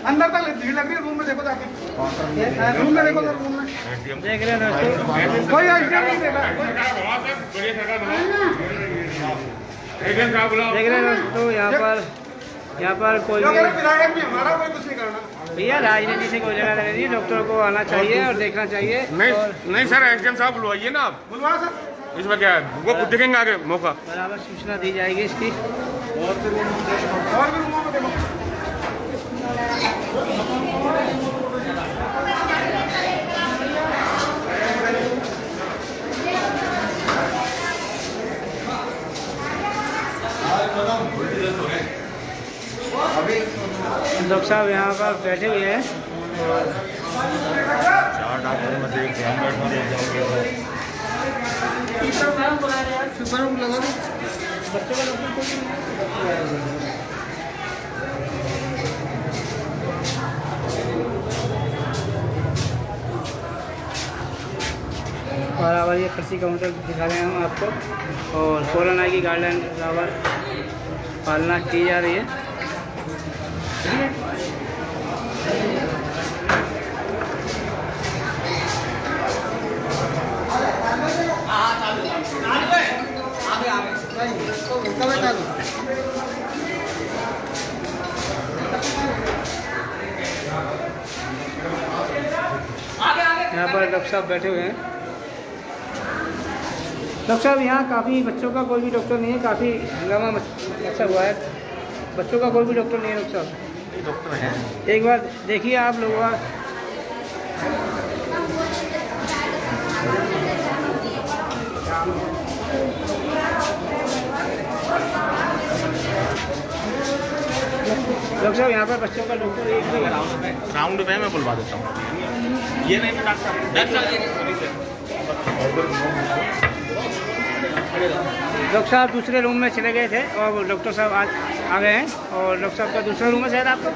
अंदर तक भीड़ लग रही है। रूम में देखो जाके, रूम में देखो सर, रूम में देख रहे हैं दोस्तों, कोई आइटम नहीं देगा। देख रहे हैं दोस्तों, यहाँ पर कोई जो भी कह रहे विधायक भी हमारा, कोई कुछ नहीं करना। भैया राजनीति से कोई लेना देना नहीं, डॉक्टर को आना चाहिए और देखना चाहिए। नहीं और नहीं सर, एसडीएम साहब बुलवाइए ना आप, बुलवा सर। इसमें क्या है, वो खुद देखेंगे आगे मौका। बराबर सूचना दी जाएगी इसकी। और भी रूमों में देखो। डॉक्टर साहब यहाँ पर बैठे हुए हैं। बराबर ये कृषि काउंटर दिखा रहे हैं हम आपको, और कोरोना की गाइडलाइन बराबर पालना की जा रही है। यहाँ पर डॉक्टर साहब बैठे हुए हैं। डॉक्टर साहब यहाँ काफ़ी बच्चों का कोई भी डॉक्टर नहीं है, काफ़ी हंगामा अच्छा हुआ है, बच्चों का कोई भी डॉक्टर नहीं है। डॉक्टर साहब डॉक्टर हैं, एक बार देखिए आप लोग। डॉक्टर साहब यहाँ पर बच्चों का डॉक्टर एक भी राउंड में मैं बुलवा देता हूँ। ये नहीं तो डॉक्टर साहब दूसरे रूम में चले गए थे और डॉक्टर साहब आज आ गए हैं, और डॉक्टर साहब का दूसरा रूम है शायद आपका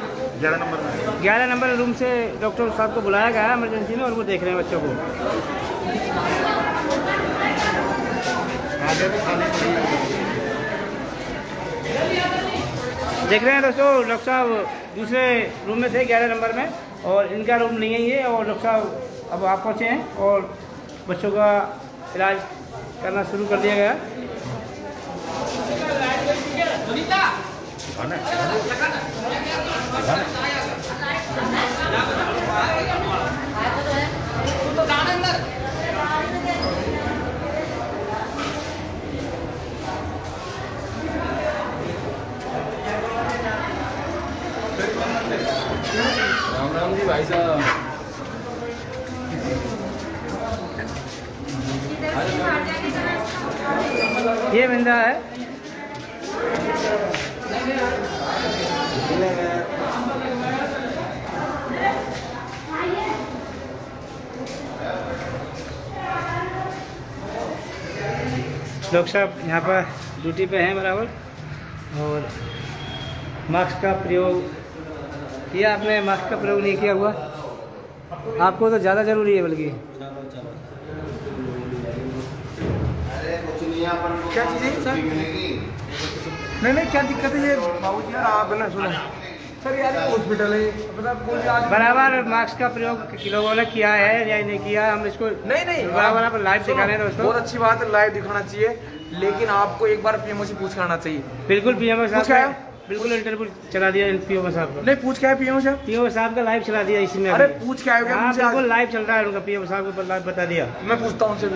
11 नंबर रूम से डॉक्टर साहब को बुलाया गया है इमरजेंसी में, और वो देख रहे हैं बच्चों को। देख रहे हैं दोस्तों, डॉक्टर साहब दूसरे रूम में थे 11 नंबर में, और इनका रूम नहीं है ये, और डॉक्टर साहब अब आप पहुँचे हैं और बच्चों का इलाज करना शुरू कर दिया गया। राम राम जी भाई साहब। ये बंदा है, डॉक्टर साहब यहाँ पर ड्यूटी पे हैं बराबर, और मास्क का प्रयोग किया आपने? मास्क का प्रयोग नहीं किया हुआ आपको तो ज़्यादा ज़रूरी है, बल्कि क्या चीज़ें सर? नहीं क्या दिक्कत है ये बाबूजी यार, आप ना सुनो सर यार, हॉस्पिटल है मतलब बराबर मास्क का प्रयोग लोगों ने किया है या नहीं किया, हम इसको नहीं बराबर आप लाइव दिखा रहे हैं दोस्तों। बहुत अच्छी बात है, लाइव दिखाना चाहिए, लेकिन आपको एक बार पीएमओ से पूछ के आना चाहिए। बिल्कुल पीएमओ पूछ साहब क्या ने बिल्कुल इंटरव्यू चला दिया पीएमओ साहब का। नहीं पूछ क्या है पीएमओ से? पीएमओ साहब का लाइव चला दिया इसी में। अरे पूछ क्या है? हाँ बिल्कुल लाइव चल रहा है उनका, पीएमओ साहब को लाइव बता दिया। मैं पूछता हूँ उनसे,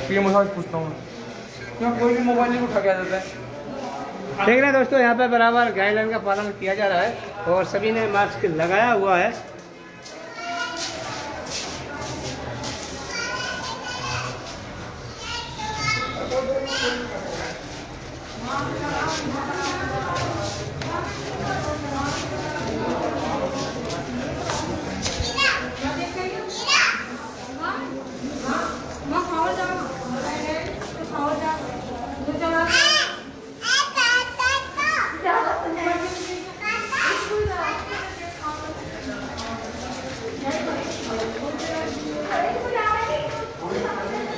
पीएमओ साहब से पूछता हूँ, क्यों कोई भी मोबाइल नहीं उठा के आ जाता है। देख रहे हैं दोस्तों, यहाँ पे बराबर गाइडलाइन का पालन किया जा रहा है और सभी ने मास्क लगाया हुआ है।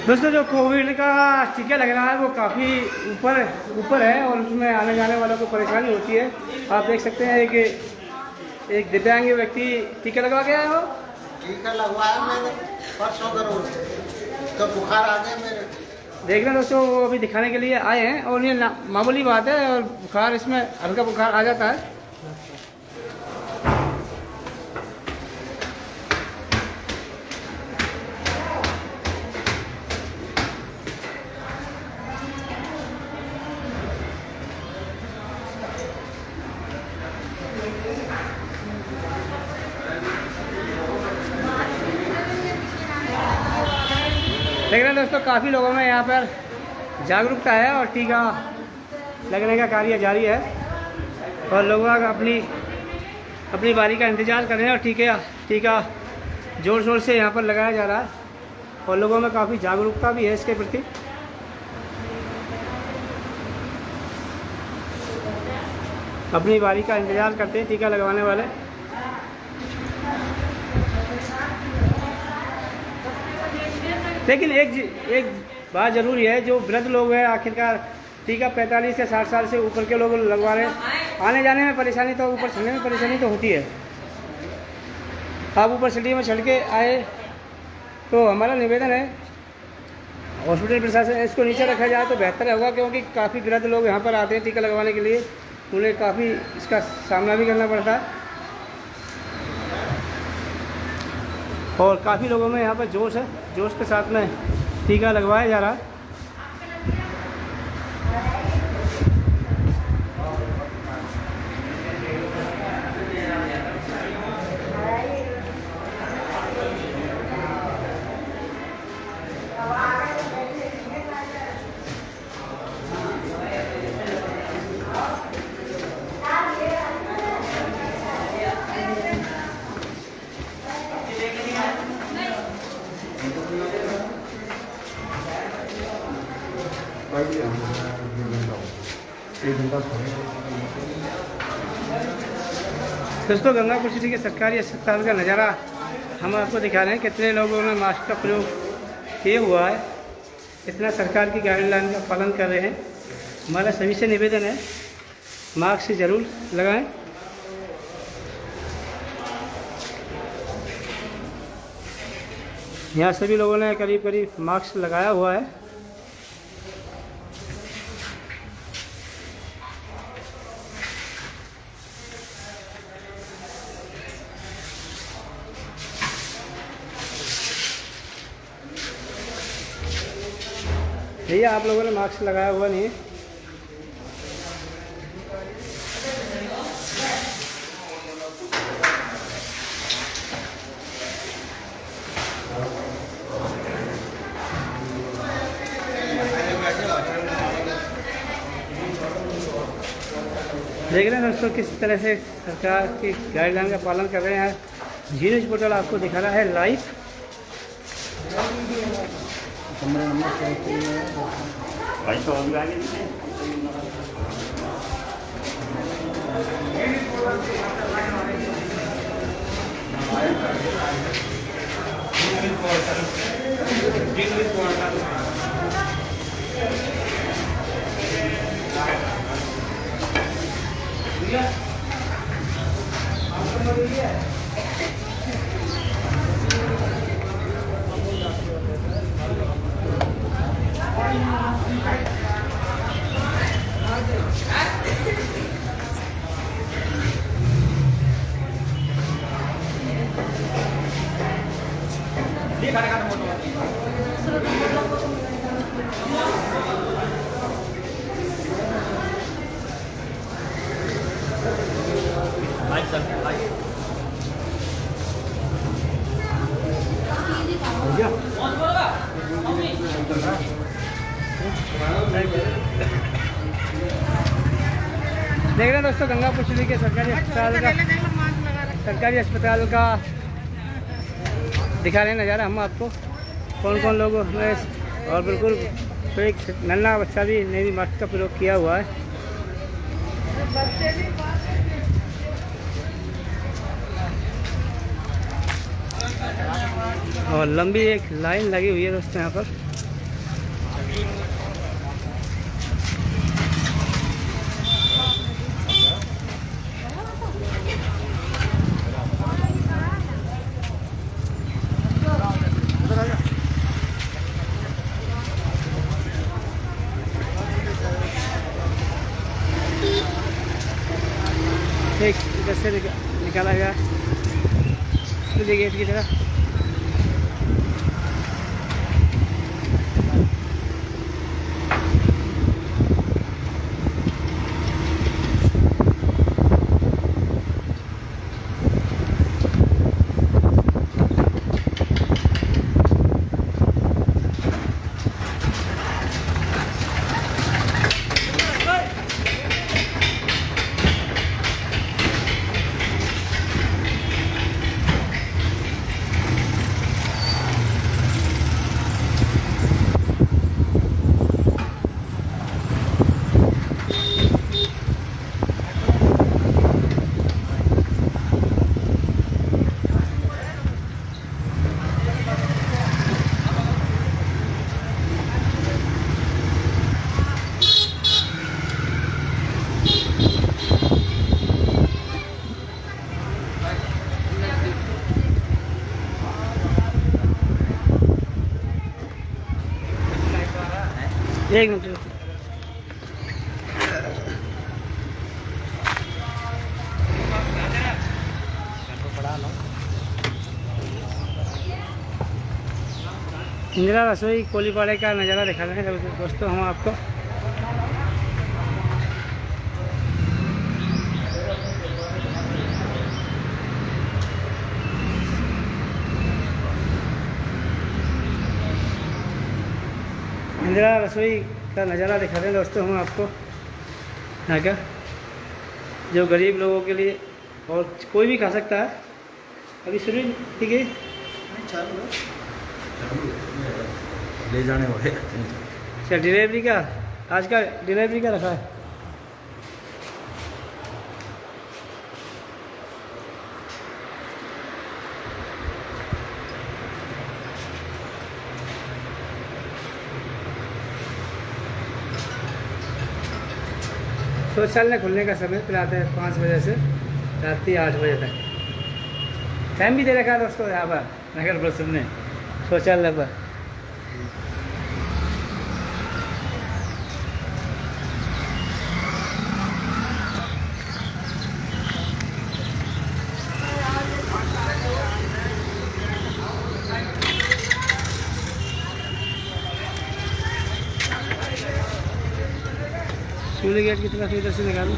दोस्तों जो कोविड का टीका लग रहा है वो काफ़ी ऊपर है और उसमें आने जाने वालों को परेशानी होती है। आप देख सकते हैं कि एक दिव्यांग व्यक्ति टीका लगवा के आया हो। टीका लगवाया मैंने। परसों करो तो बुखार आ गया मेरे। देख रहे हैं दोस्तों, वो अभी दिखाने के लिए आए हैं और ये मामूली बात है, और बुखार इसमें हल्का बुखार आ जाता है। देख रहे हैं दोस्तों, काफ़ी लोगों में यहाँ पर जागरूकता है और टीका लगने का कार्य जारी है, और लोग अपनी बारी का इंतज़ार कर रहे हैं, और टीका ज़ोर शोर से यहाँ पर लगाया जा रहा है, और लोगों में काफ़ी जागरूकता भी है इसके प्रति। अपनी बारी का इंतज़ार करते हैं टीका लगवाने वाले। लेकिन एक बात ज़रूरी है, जो वृद्ध लोग हैं आखिरकार टीका 45 से 60 साल से ऊपर के लोग लगवा रहे हैं। आने जाने में परेशानी तो, ऊपर चढ़ने में परेशानी तो होती है। आप ऊपर सीढ़ी में चढ़ के आए तो हमारा निवेदन है हॉस्पिटल प्रशासन इसको नीचे रखा जाए तो बेहतर होगा, क्योंकि काफ़ी वृद्ध लोग यहाँ पर आते हैं टीका लगवाने के लिए, उन्हें काफ़ी इसका सामना भी करना पड़ता है, और काफ़ी लोगों में यहाँ पर जोश के साथ में टीका लगवाया जा रहा है। दोस्तों, गंगापुर सिटी के सरकारी अस्पताल का नज़ारा हम आपको दिखा रहे हैं। कितने लोगों ने मास्क का प्रयोग किया हुआ है, कितना सरकार की गाइडलाइन का पालन कर रहे हैं। हमारा सभी से निवेदन है, मास्क ज़रूर लगाएं। यहाँ सभी लोगों ने करीब मास्क लगाया हुआ है। भैया, आप लोगों ने मास्क लगाया हुआ नहीं है। देख रहे हैं दोस्तों, किस तरह से सरकार की गाइडलाइन का पालन कर रहे हैं। जी न्यूज़ पोर्टल आपको दिखा रहा है लाइव। देख रहे हैं दोस्तों, गंगापुर सिटी के सरकारी अस्पताल का दिखा रहे हैं नज़ारा हम आपको। कौन कौन लोगों ने, और बिल्कुल तो एक नन्हा बच्चा भी नई मास्क का प्रयोग किया हुआ है। और लंबी एक लाइन लगी हुई है दोस्तों यहाँ पर। एक इधर से निकाला गया मुझे गेट की तरफ। एक मिनट इंदिरा रसोई कोलीपाड़े का नज़ारा दिखा रहे हैं दोस्तों हम आपको। इंदिरा रसोई का नज़ारा दिखा रहे हैं दोस्तों हम आपको यहाँ का, जो गरीब लोगों के लिए और कोई भी खा सकता है। अभी शुरू ठीक है ले जाने वाले क्या डिलीवरी का आज का डिलीवरी का रखा है। शौचालय खुलने का समय फिर आता है 5 बजे से रात की 8 बजे तक। टाइम भी दे रखा है दोस्तों यहाँ पर नगर परिषद ने शौचालय पर। सूर्य गेट की तरफ इधर से निकालो।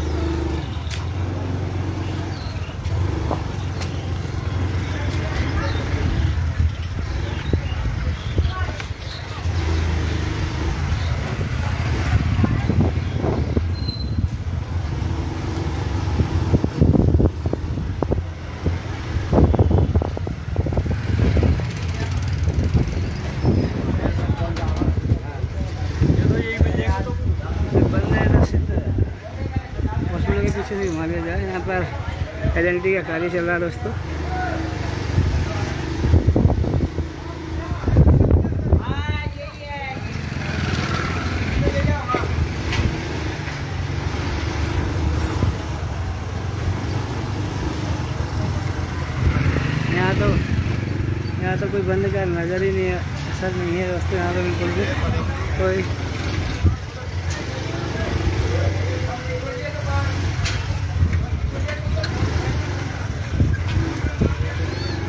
पीछे से घुमा लिया जाए। यहाँ पर एलएनटी का कार्य चल रहा है दोस्तों। यहाँ तो कोई बंद का नज़र ही नहीं है, असर नहीं है दोस्तों यहाँ तो बिल्कुल भी कोई।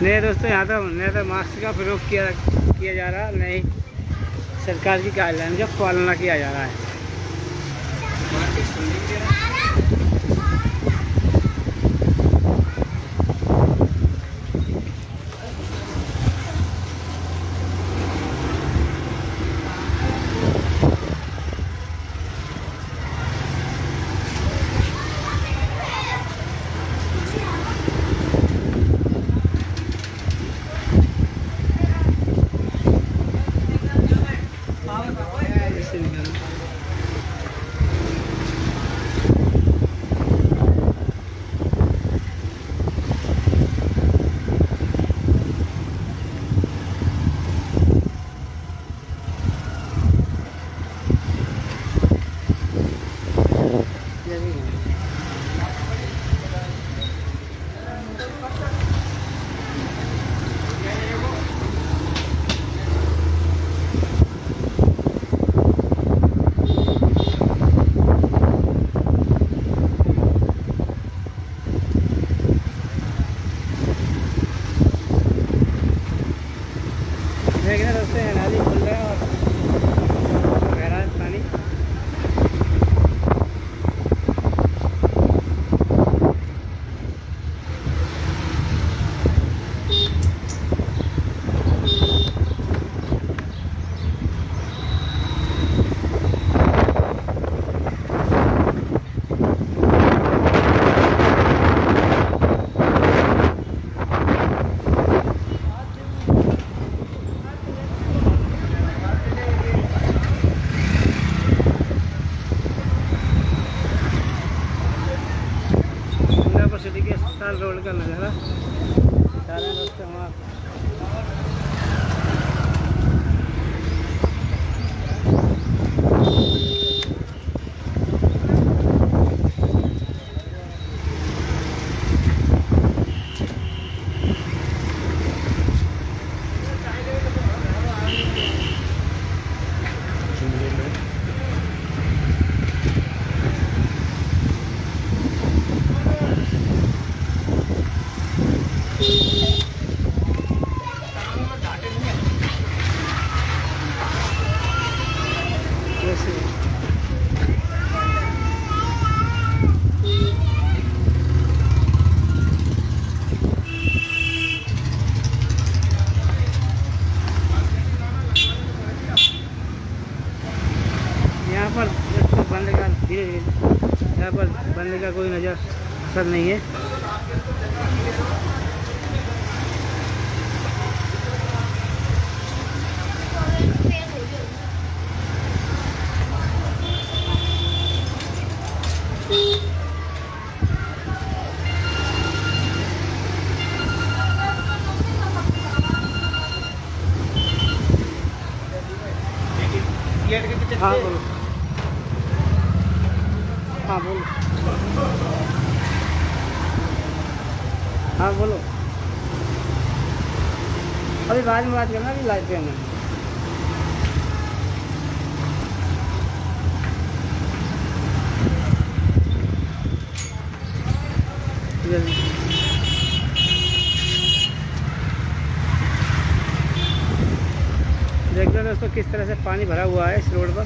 नहीं दोस्तों यहाँ तो मास्क का प्रयोग किया जा रहा, नहीं सरकार की गाइडलाइन का पालना किया जा रहा है। विशाल रोड का नज़ारा दिखा रहे हैं दोस्तों हम आपको। यहाँ पर बनने का धीरे धीरे यहाँ पर बनने का कोई नज़र असर नहीं है। हाँ बोलो, हाँ बोलो, हाँ बोलो। अभी बाद में बात करना, अभी लाइव पे हमें। देख लो दोस्तों किस तरह से पानी भरा हुआ है इस रोड पर।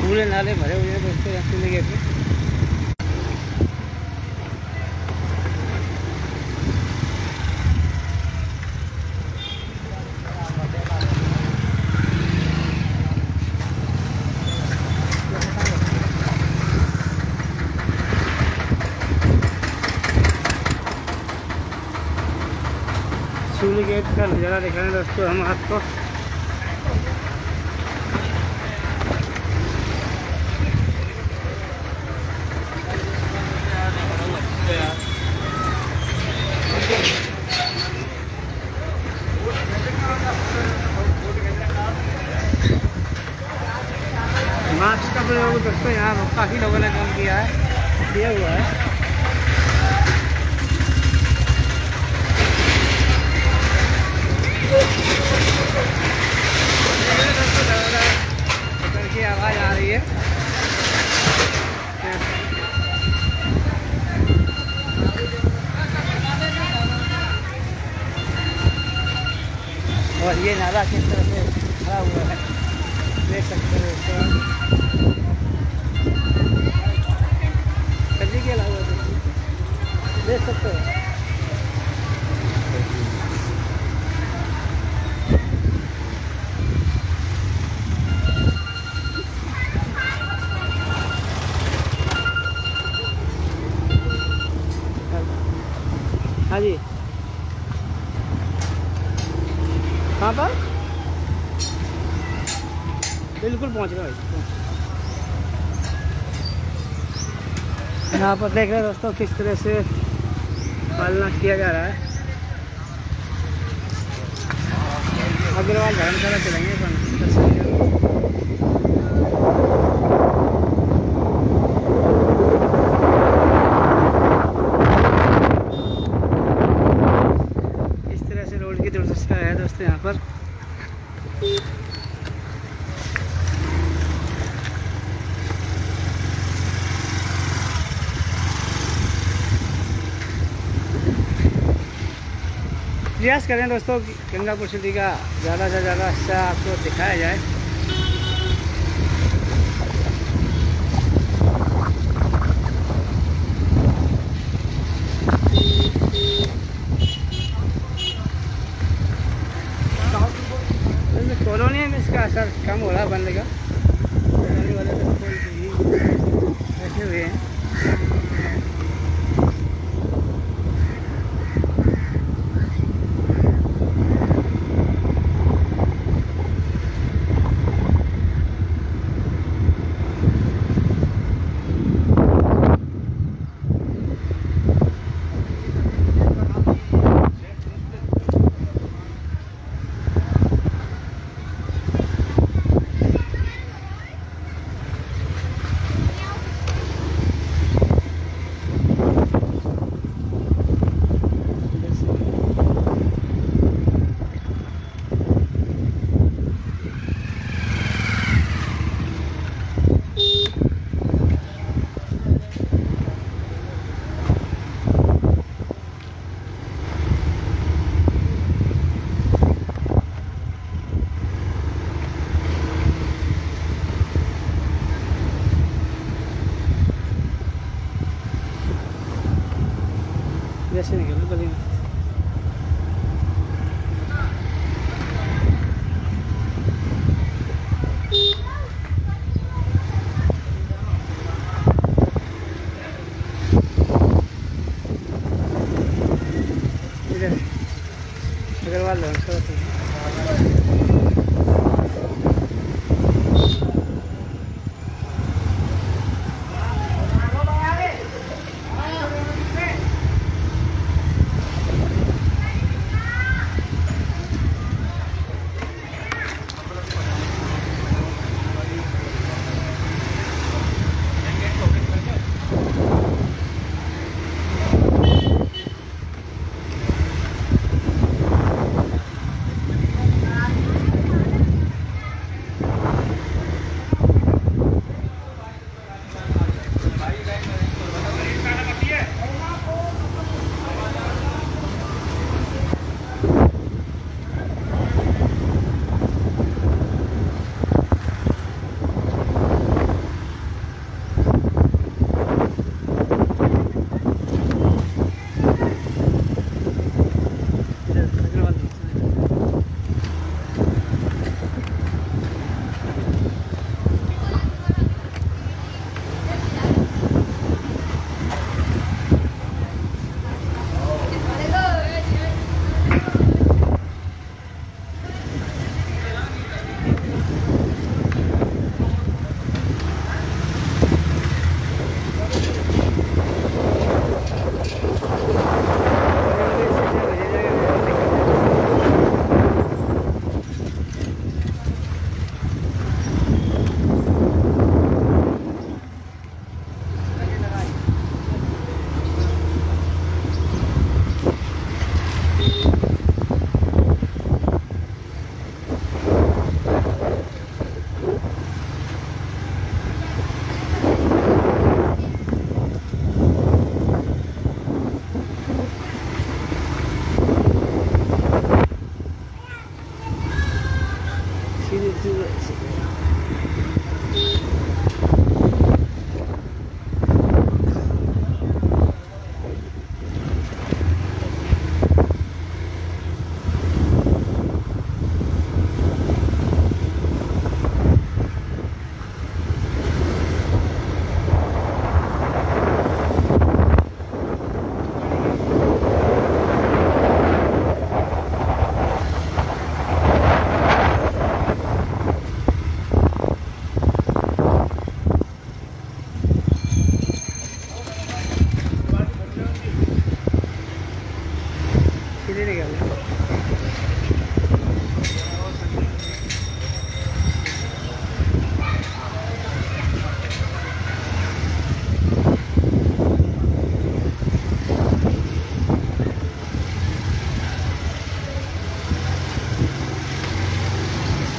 पूरे नाले भरे हुए हैं दोस्तों रस्ते गेट में। सूली गेट का नज़ारा दिखा रहे हैं दोस्तों हम आपको। मास्क का प्रयोग दोस्तों यहाँ काफ़ी लोगों ने काम किया हुआ है। की आवाज़ आ रही है। और ये नाला किस तरह से खड़ा हुआ है देख सकते हो इसको। के अलावा देख सकते हो। हाँ जी, कहाँ पर? बिल्कुल पहुँच रहा है। यहाँ पर देख रहे हैं दोस्तों किस तरह से पालना किया जा रहा है। अग्रवाल धर्मशाला चलेंगे इस तरह से रोड की दुर्दशा है दोस्तों यहाँ पर। प्रयास करें दोस्तों कि गंगापुर सिटी का ज़्यादा से ज़्यादा हिस्सा आपको दिखाया जाए। कॉलोनी में इसका असर कम हो रहा है बंद का। कॉलोनी वाले तो बैठे हुए हैं। जैसे निकल गली में। इधर अग्रवाल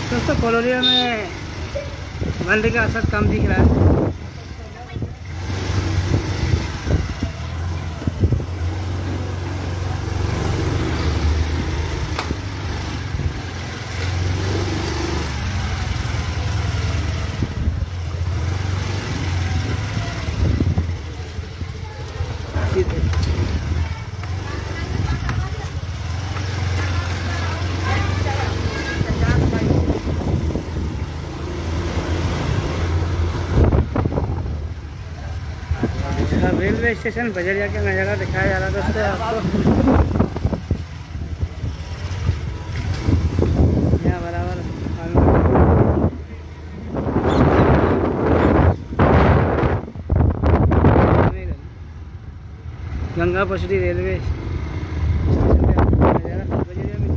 दोस्तों कॉलोनिया में बंद का असर कम दिख रहा है। सीधे रेलवे स्टेशन बजरिया का नज़ारा दिखाया जा रहा है दोस्तों आपको। यहाँ बराबर गंगा पसरी रेलवे स्टेशन का नज़ारा बजरिया में।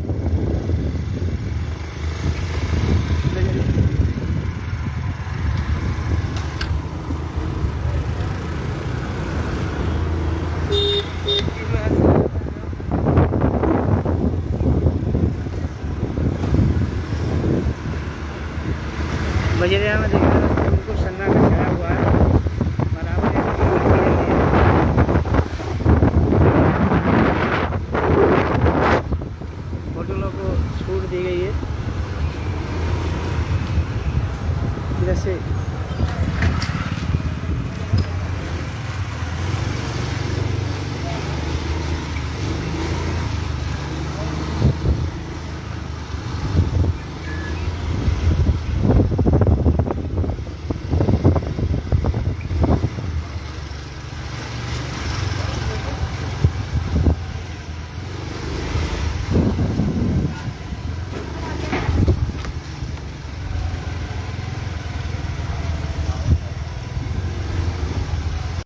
बजरिया में